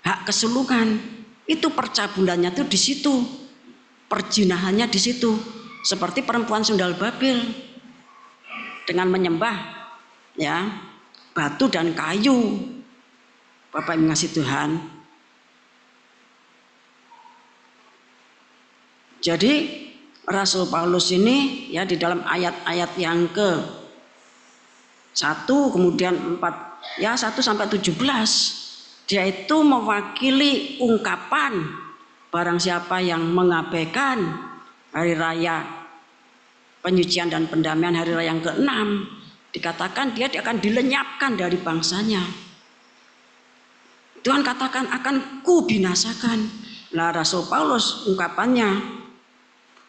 hak kesulungan. Itu percabulannya tuh di situ, perjinahannya di situ, seperti perempuan sundal Babel dengan menyembah ya batu dan kayu. Bapak yang ngasih Tuhan. Jadi Rasul Paulus ini ya di dalam ayat-ayat yang ke 1 kemudian 4 ya 1 sampai 17, dia itu mewakili ungkapan barang siapa yang mengabaikan hari raya penyucian dan pendamaian, hari raya yang ke-6, dikatakan dia akan dilenyapkan dari bangsanya. Tuhan katakan akan kubinasakan. Nah, Rasul Paulus ungkapannya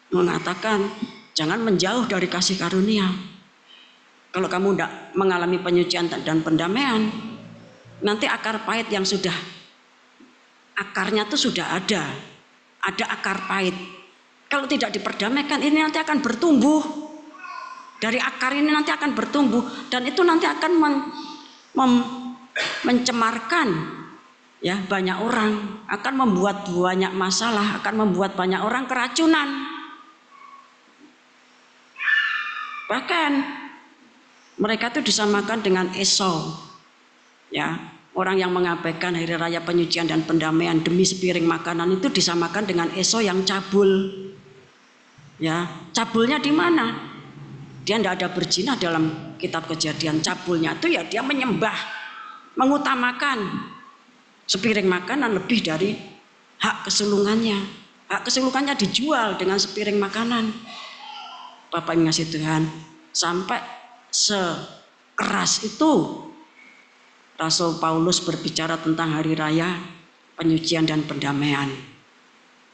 mengatakan jangan menjauh dari kasih karunia. Kalau kamu tidak mengalami penyucian dan pendamaian, nanti akar pahit yang sudah akarnya itu sudah ada akar pahit. Kalau tidak diperdamaikan, ini nanti akan bertumbuh. Dari akar ini nanti akan bertumbuh dan itu nanti akan mencemarkan ya banyak orang, akan membuat banyak masalah, akan membuat banyak orang keracunan. Bahkan mereka itu disamakan dengan Esau, ya orang yang mengabaikan hari raya penyucian dan pendamaian demi sepiring makanan itu disamakan dengan Esau yang cabul. Ya, cabulnya di mana? Dia tidak ada berzina dalam kitab Kejadian. Cabulnya itu ya dia menyembah, mengutamakan sepiring makanan lebih dari hak kesulungannya. Hak kesulungannya dijual dengan sepiring makanan. Bapak yang ngasih Tuhan, sampai sekeras itu Rasul Paulus berbicara tentang hari raya penyucian dan pendamaian.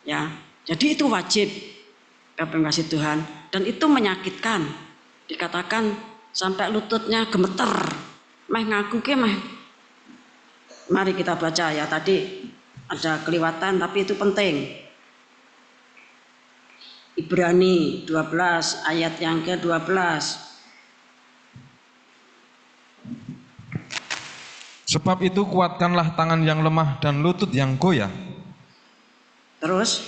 Ya, jadi itu wajib, Bapak yang ngasih Tuhan, dan itu menyakitkan. Dikatakan sampai lututnya gemeter, meh ngaku ke meh. Mari kita baca ya, tadi ada keliwatan tapi itu penting. Ibrani 12 ayat yang ke-12. Sebab itu kuatkanlah tangan yang lemah dan lutut yang goyah. Terus?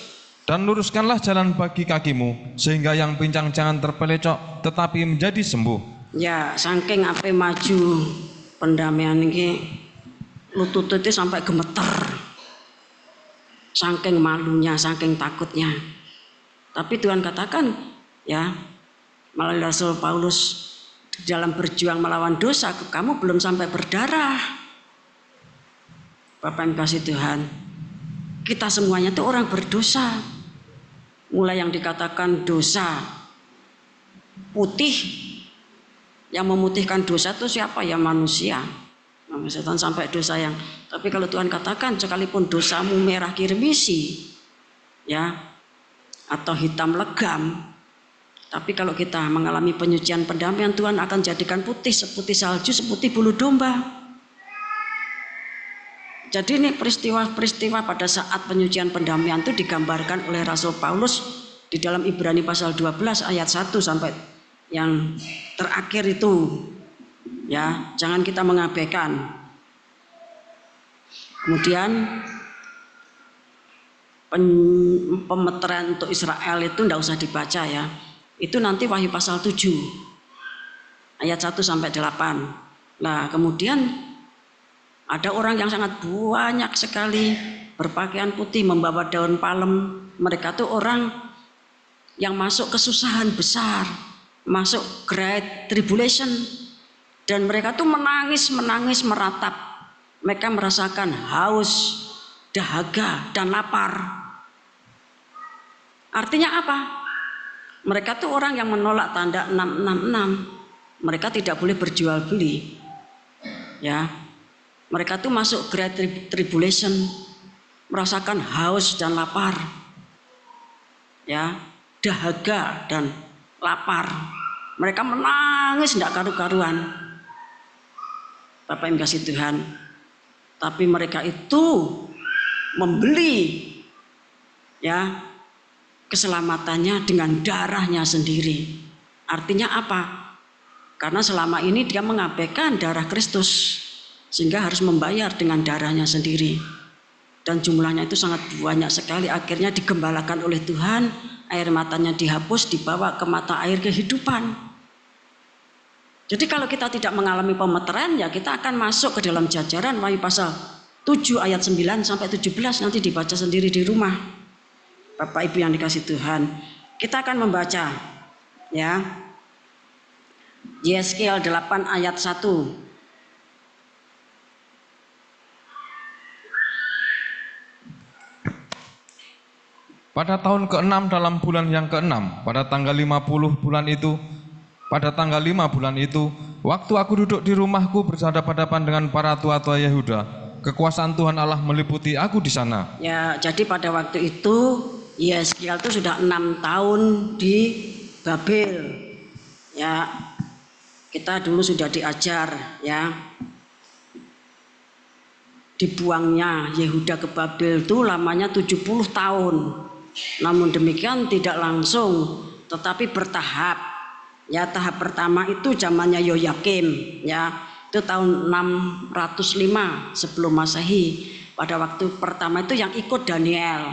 Dan luruskanlah jalan bagi kakimu, sehingga yang pincang jangan terpelecok, tetapi menjadi sembuh. Ya, saking ape maju pendamaian ini, lutut itu sampai gemeter. Saking malunya, saking takutnya. Tapi Tuhan katakan, ya, melalui Rasul Paulus dalam berjuang melawan dosa, kamu belum sampai berdarah. Bapak yang kasih Tuhan, kita semuanya itu orang berdosa. Mulai yang dikatakan dosa putih, yang memutihkan dosa itu siapa? Ya manusia. Setan sampai dosa yang, tapi kalau Tuhan katakan sekalipun dosamu merah kirmisi, ya, atau hitam legam, tapi kalau kita mengalami penyucian pendamaian, Tuhan akan jadikan putih seputih salju, seputih bulu domba. Jadi ini peristiwa-peristiwa pada saat penyucian pendamaian itu digambarkan oleh Rasul Paulus di dalam Ibrani pasal 12 ayat 1 sampai yang terakhir itu. Ya, jangan kita mengabaikan. Kemudian pemeteran untuk Israel itu tidak usah dibaca ya. Itu nanti Wahyu pasal 7 ayat 1 sampai 8. Nah, kemudian ada orang yang sangat banyak sekali berpakaian putih membawa daun palem. Mereka tuh orang yang masuk kesusahan besar, masuk great tribulation, dan mereka tuh menangis meratap. Mereka merasakan haus, dahaga dan lapar. Artinya apa? Mereka tuh orang yang menolak tanda 666. Mereka tidak boleh berjual beli. Ya. Mereka tuh masuk Great Tribulation, merasakan haus dan lapar. Ya, dahaga dan lapar. Mereka menangis tidak karu-karuan. Bapak yang kasih Tuhan. Tapi mereka itu membeli ya keselamatannya dengan darahnya sendiri. Artinya apa? Karena selama ini dia mengabaikan darah Kristus, sehingga harus membayar dengan darahnya sendiri. Dan jumlahnya itu sangat banyak sekali. Akhirnya digembalakan oleh Tuhan, air matanya dihapus, dibawa ke mata air kehidupan. Jadi kalau kita tidak mengalami pemeteran, ya kita akan masuk ke dalam jajaran Wahyu pasal 7 ayat 9 sampai 17, nanti dibaca sendiri di rumah. Bapak Ibu yang dikasih Tuhan, kita akan membaca ya Yeskiel 8 ayat 1. Pada tahun ke-6 dalam bulan yang ke-6, pada tanggal 50 bulan itu, pada tanggal 5 bulan itu, waktu aku duduk di rumahku berhadapan-hadapan dengan para tua-tua Yehuda, kekuasaan Tuhan Allah meliputi aku di sana. Ya, jadi pada waktu itu Yeskiel itu sudah 6 tahun di Babel. Ya, kita dulu sudah diajar ya. Dibuangnya Yehuda ke Babel itu lamanya 70 tahun. Namun demikian tidak langsung, tetapi bertahap. Ya, tahap pertama itu zamannya Yoyakim, ya. Itu tahun 605 sebelum Masehi. Pada waktu pertama itu yang ikut Daniel.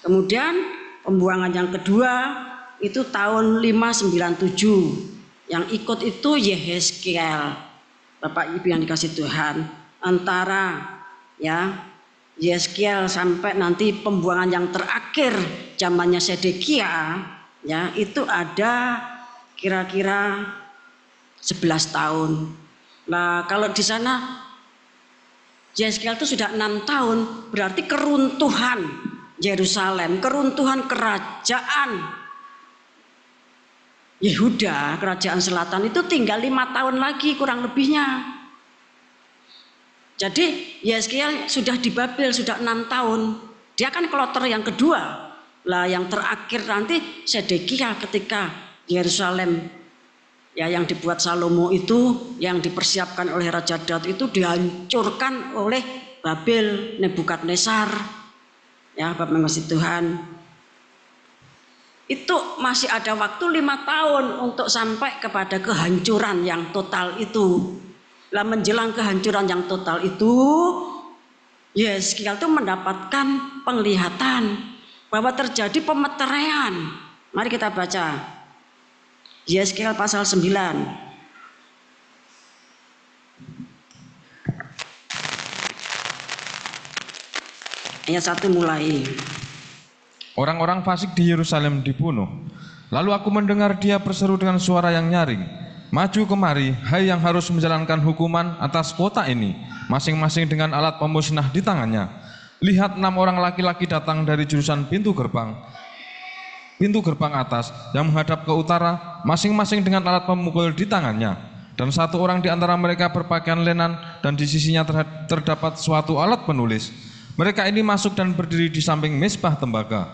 Kemudian pembuangan yang kedua itu tahun 597. Yang ikut itu Yehezkiel. Bapak Ibu yang dikasih Tuhan, antara ya Yehezkiel sampai nanti pembuangan yang terakhir zamannya Sedekia, ya itu ada kira-kira 11 tahun. Nah, kalau di sana Yehezkiel itu sudah 6 tahun, berarti keruntuhan Yerusalem, keruntuhan kerajaan Yehuda, kerajaan selatan itu tinggal 5 tahun lagi kurang lebihnya. Jadi Yehezkiel sudah di Babel sudah 6 tahun. Dia kan kloter yang kedua. Lah yang terakhir nanti Sedekia ketika Yerusalem ya yang dibuat Salomo itu, yang dipersiapkan oleh Raja Daud itu dihancurkan oleh Babel Nebukadnezar. Ya, Bapak mengasihi Tuhan. Itu masih ada waktu 5 tahun untuk sampai kepada kehancuran yang total itu. Lah menjelang kehancuran yang total itu, Yehezkiel itu mendapatkan penglihatan bahwa terjadi pemeteraian. Mari kita baca Yehezkiel pasal 9. Ayat 1 mulai. Orang-orang fasik di Yerusalem dibunuh. Lalu aku mendengar dia berseru dengan suara yang nyaring, maju kemari, hai yang harus menjalankan hukuman atas kota ini, masing-masing dengan alat pemusnah di tangannya. Lihat 6 orang laki-laki datang dari jurusan pintu gerbang atas yang menghadap ke utara, masing-masing dengan alat pemukul di tangannya. Dan 1 orang di antara mereka berpakaian lenan dan di sisinya terdapat suatu alat penulis. Mereka ini masuk dan berdiri di samping mezbah tembaga.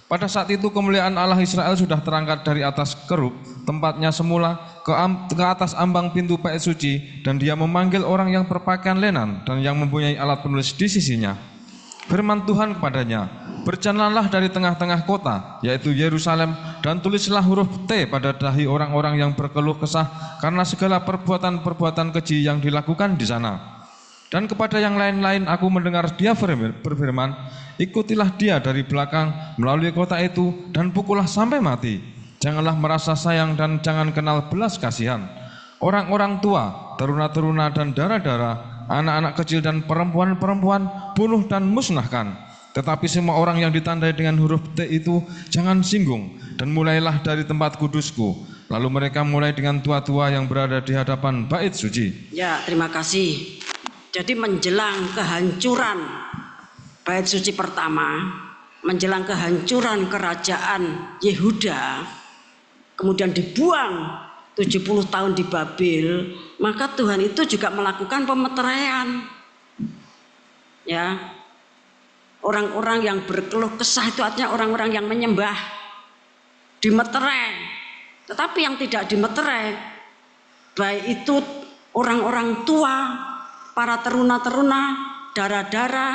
Pada saat itu kemuliaan Allah Israel sudah terangkat dari atas kerub tempatnya semula ke atas ambang pintu bait suci, dan dia memanggil orang yang berpakaian lenan dan yang mempunyai alat penulis di sisinya. Firman Tuhan kepadanya, berjalanlah dari tengah-tengah kota, yaitu Yerusalem, dan tulislah huruf T pada dahi orang-orang yang berkeluh kesah karena segala perbuatan-perbuatan keji yang dilakukan di sana. Dan kepada yang lain-lain aku mendengar dia berfirman, ikutilah dia dari belakang melalui kota itu dan pukullah sampai mati. Janganlah merasa sayang dan jangan kenal belas kasihan. Orang-orang tua, teruna-teruna dan darah-darah, anak-anak kecil dan perempuan-perempuan bunuh dan musnahkan. Tetapi semua orang yang ditandai dengan huruf T itu jangan singgung, dan mulailah dari tempat kudusku. Lalu mereka mulai dengan tua-tua yang berada di hadapan bait suci. Ya, terima kasih. Jadi menjelang kehancuran bait suci pertama, menjelang kehancuran kerajaan Yehuda, kemudian dibuang 70 tahun di Babel, maka Tuhan itu juga melakukan pemeteraian. Ya. Orang-orang yang berkeluh kesah itu artinya orang-orang yang menyembah dimeterai. Tetapi yang tidak dimeterai, baik itu orang-orang tua, para teruna-teruna, darah-darah,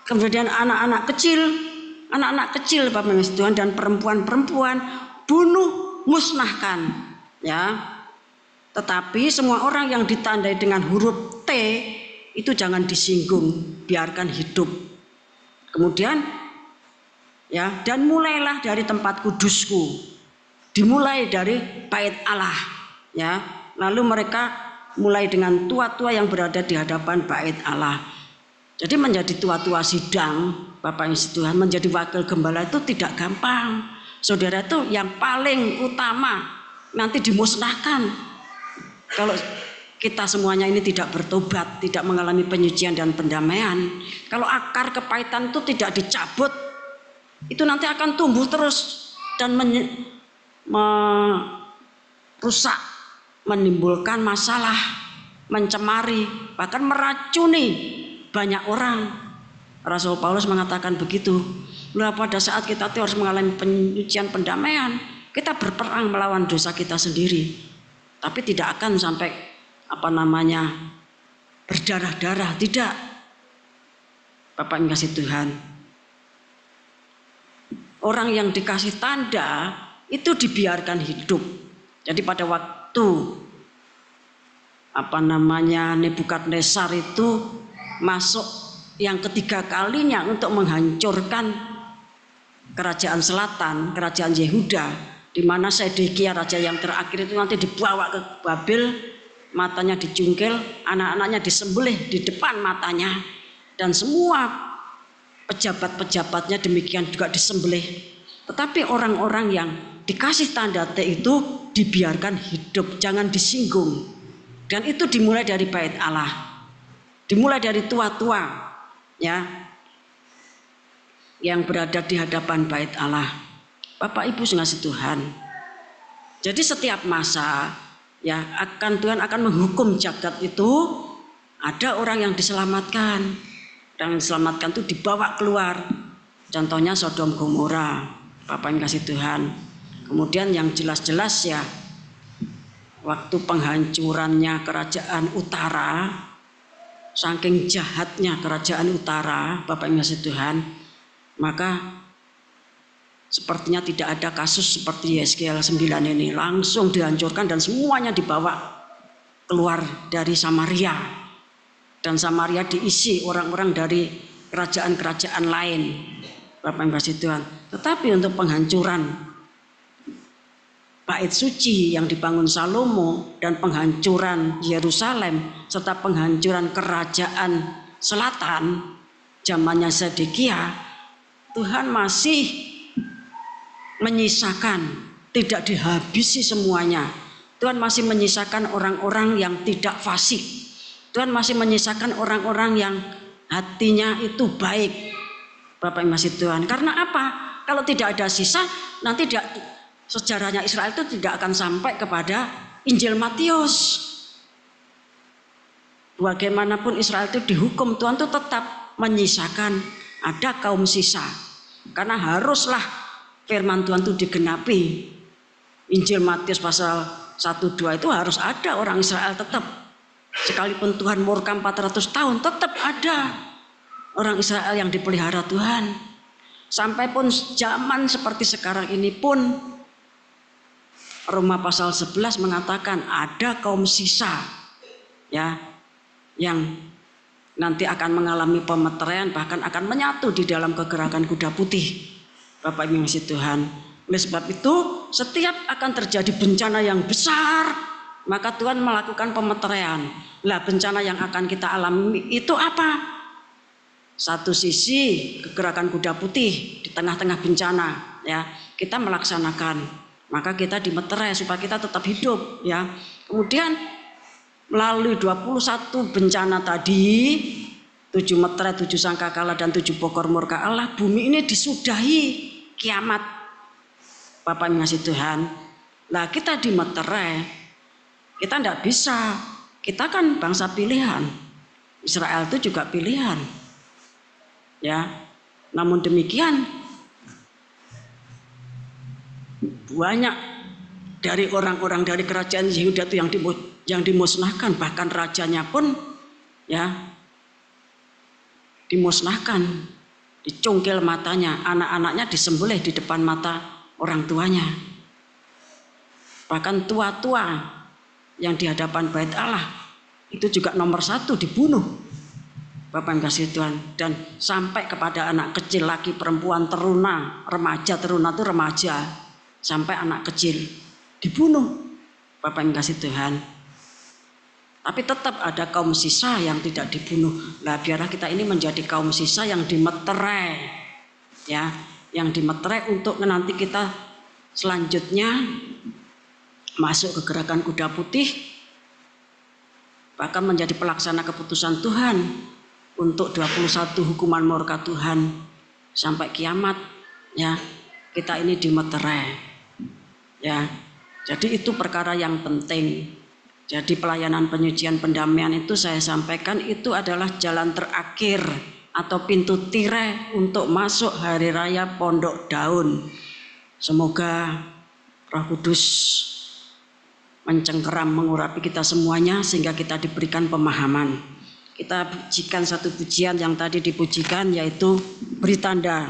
kemudian anak-anak kecil Bapak Ibu Tuhan, dan perempuan-perempuan, bunuh, musnahkan, ya. Tetapi semua orang yang ditandai dengan huruf T itu jangan disinggung, biarkan hidup. Kemudian ya, dan mulailah dari tempat kudusku, dimulai dari bait Allah, ya. Lalu mereka mulai dengan tua-tua yang berada di hadapan bait Allah. Jadi menjadi tua-tua sidang, Bapak Ibu Tuhan, menjadi wakil gembala itu tidak gampang. Saudara, itu yang paling utama nanti dimusnahkan kalau kita semuanya ini tidak bertobat, tidak mengalami penyucian dan pendamaian. Kalau akar kepahitan itu tidak dicabut, itu nanti akan tumbuh terus dan merusak, menimbulkan masalah, mencemari, bahkan meracuni banyak orang. Rasul Paulus mengatakan begitu. Lalu pada saat kita harus mengalami penyucian pendamaian, kita berperang melawan dosa kita sendiri, tapi tidak akan sampai berdarah-darah, tidak. Bapak yang kasih Tuhan, orang yang dikasih tanda itu dibiarkan hidup. Jadi pada waktu Nebukadnezar itu masuk yang ketiga kalinya untuk menghancurkan kerajaan selatan, kerajaan Yehuda, di mana Sedekia raja yang terakhir itu nanti dibawa ke Babel, matanya dicungkil, anak-anaknya disembelih di depan matanya, dan semua pejabat-pejabatnya demikian juga disembelih. Tetapi orang-orang yang dikasih tanda T itu dibiarkan hidup, jangan disinggung. Dan itu dimulai dari bait Allah, dimulai dari tua-tua, ya, yang berada di hadapan bait Allah. Bapak Ibu sekalian Tuhan, jadi setiap masa, ya, Tuhan akan menghukum jagat itu. Ada orang yang diselamatkan, orang yang diselamatkan itu dibawa keluar. Contohnya Sodom Gomora, Bapak yang kasih Tuhan. Kemudian yang jelas-jelas ya, waktu penghancurannya kerajaan utara, saking jahatnya kerajaan utara, Bapak yang kasih Tuhan, maka sepertinya tidak ada kasus seperti Yeskiel 9 ini, langsung dihancurkan dan semuanya dibawa keluar dari Samaria, dan Samaria diisi orang-orang dari kerajaan-kerajaan lain, Bapak yang kasih Tuhan. Tetapi untuk penghancuran bait suci yang dibangun Salomo dan penghancuran Yerusalem serta penghancuran kerajaan selatan zamannya Sedekia, Tuhan masih menyisakan, tidak dihabisi semuanya. Tuhan masih menyisakan orang-orang yang tidak fasik. Tuhan masih menyisakan orang-orang yang hatinya itu baik, Bapak yang masih Tuhan. Karena apa? Kalau tidak ada sisa, nanti sejarahnya Israel itu tidak akan sampai kepada Injil Matius. Bagaimanapun Israel itu dihukum, Tuhan itu tetap menyisakan ada kaum sisa. Karena haruslah firman Tuhan itu digenapi. Injil Matius pasal 1-2 itu harus ada orang Israel tetap. Sekalipun Tuhan murka 400 tahun, tetap ada orang Israel yang dipelihara Tuhan. Sampai pun zaman seperti sekarang ini pun, Roma pasal 11 mengatakan ada kaum sisa, ya, yang nanti akan mengalami pemeteraian, bahkan akan menyatu di dalam kegerakan kuda putih, Bapak Ibu yang Tuhan. Oleh sebab itu, setiap akan terjadi bencana yang besar, maka Tuhan melakukan pemeteraian. Lah, bencana yang akan kita alami itu apa? Satu sisi kegerakan kuda putih di tengah-tengah bencana, ya, kita melaksanakan, maka kita dimeterai supaya kita tetap hidup, ya. Kemudian melalui 21 bencana tadi, 7 meterai, 7 sangkakala dan 7 pokor murka Allah, bumi ini disudahi kiamat. Bapak mengasihi Tuhan. Lah kita di meterai, kita tidak bisa. Kita kan bangsa pilihan. Israel itu juga pilihan. Ya. Namun demikian banyak dari orang-orang dari kerajaan Yehuda itu yang dimusnahkan, bahkan rajanya pun ya dimusnahkan, dicungkil matanya, anak-anaknya disembelih di depan mata orang tuanya. Bahkan tua-tua yang di hadapan bait Allah itu juga nomor 1 dibunuh. Bapak yang kasih Tuhan, dan sampai kepada anak kecil, laki, perempuan, teruna, remaja, teruna itu remaja, sampai anak kecil dibunuh. Bapak yang kasih Tuhan. Tapi tetap ada kaum sisa yang tidak dibunuh. Nah, biarlah kita ini menjadi kaum sisa yang dimeterai, ya, yang dimeterai untuk nanti kita selanjutnya masuk ke gerakan kuda putih, bahkan menjadi pelaksana keputusan Tuhan untuk 21 hukuman murka Tuhan sampai kiamat, ya. Kita ini dimeterai, ya. Jadi itu perkara yang penting. Jadi pelayanan penyucian pendamaian itu saya sampaikan itu adalah jalan terakhir atau pintu tirai untuk masuk hari raya Pondok Daun. Semoga Roh Kudus mencengkeram mengurapi kita semuanya sehingga kita diberikan pemahaman. Kita pujikan satu pujian yang tadi dipujikan, yaitu beri tanda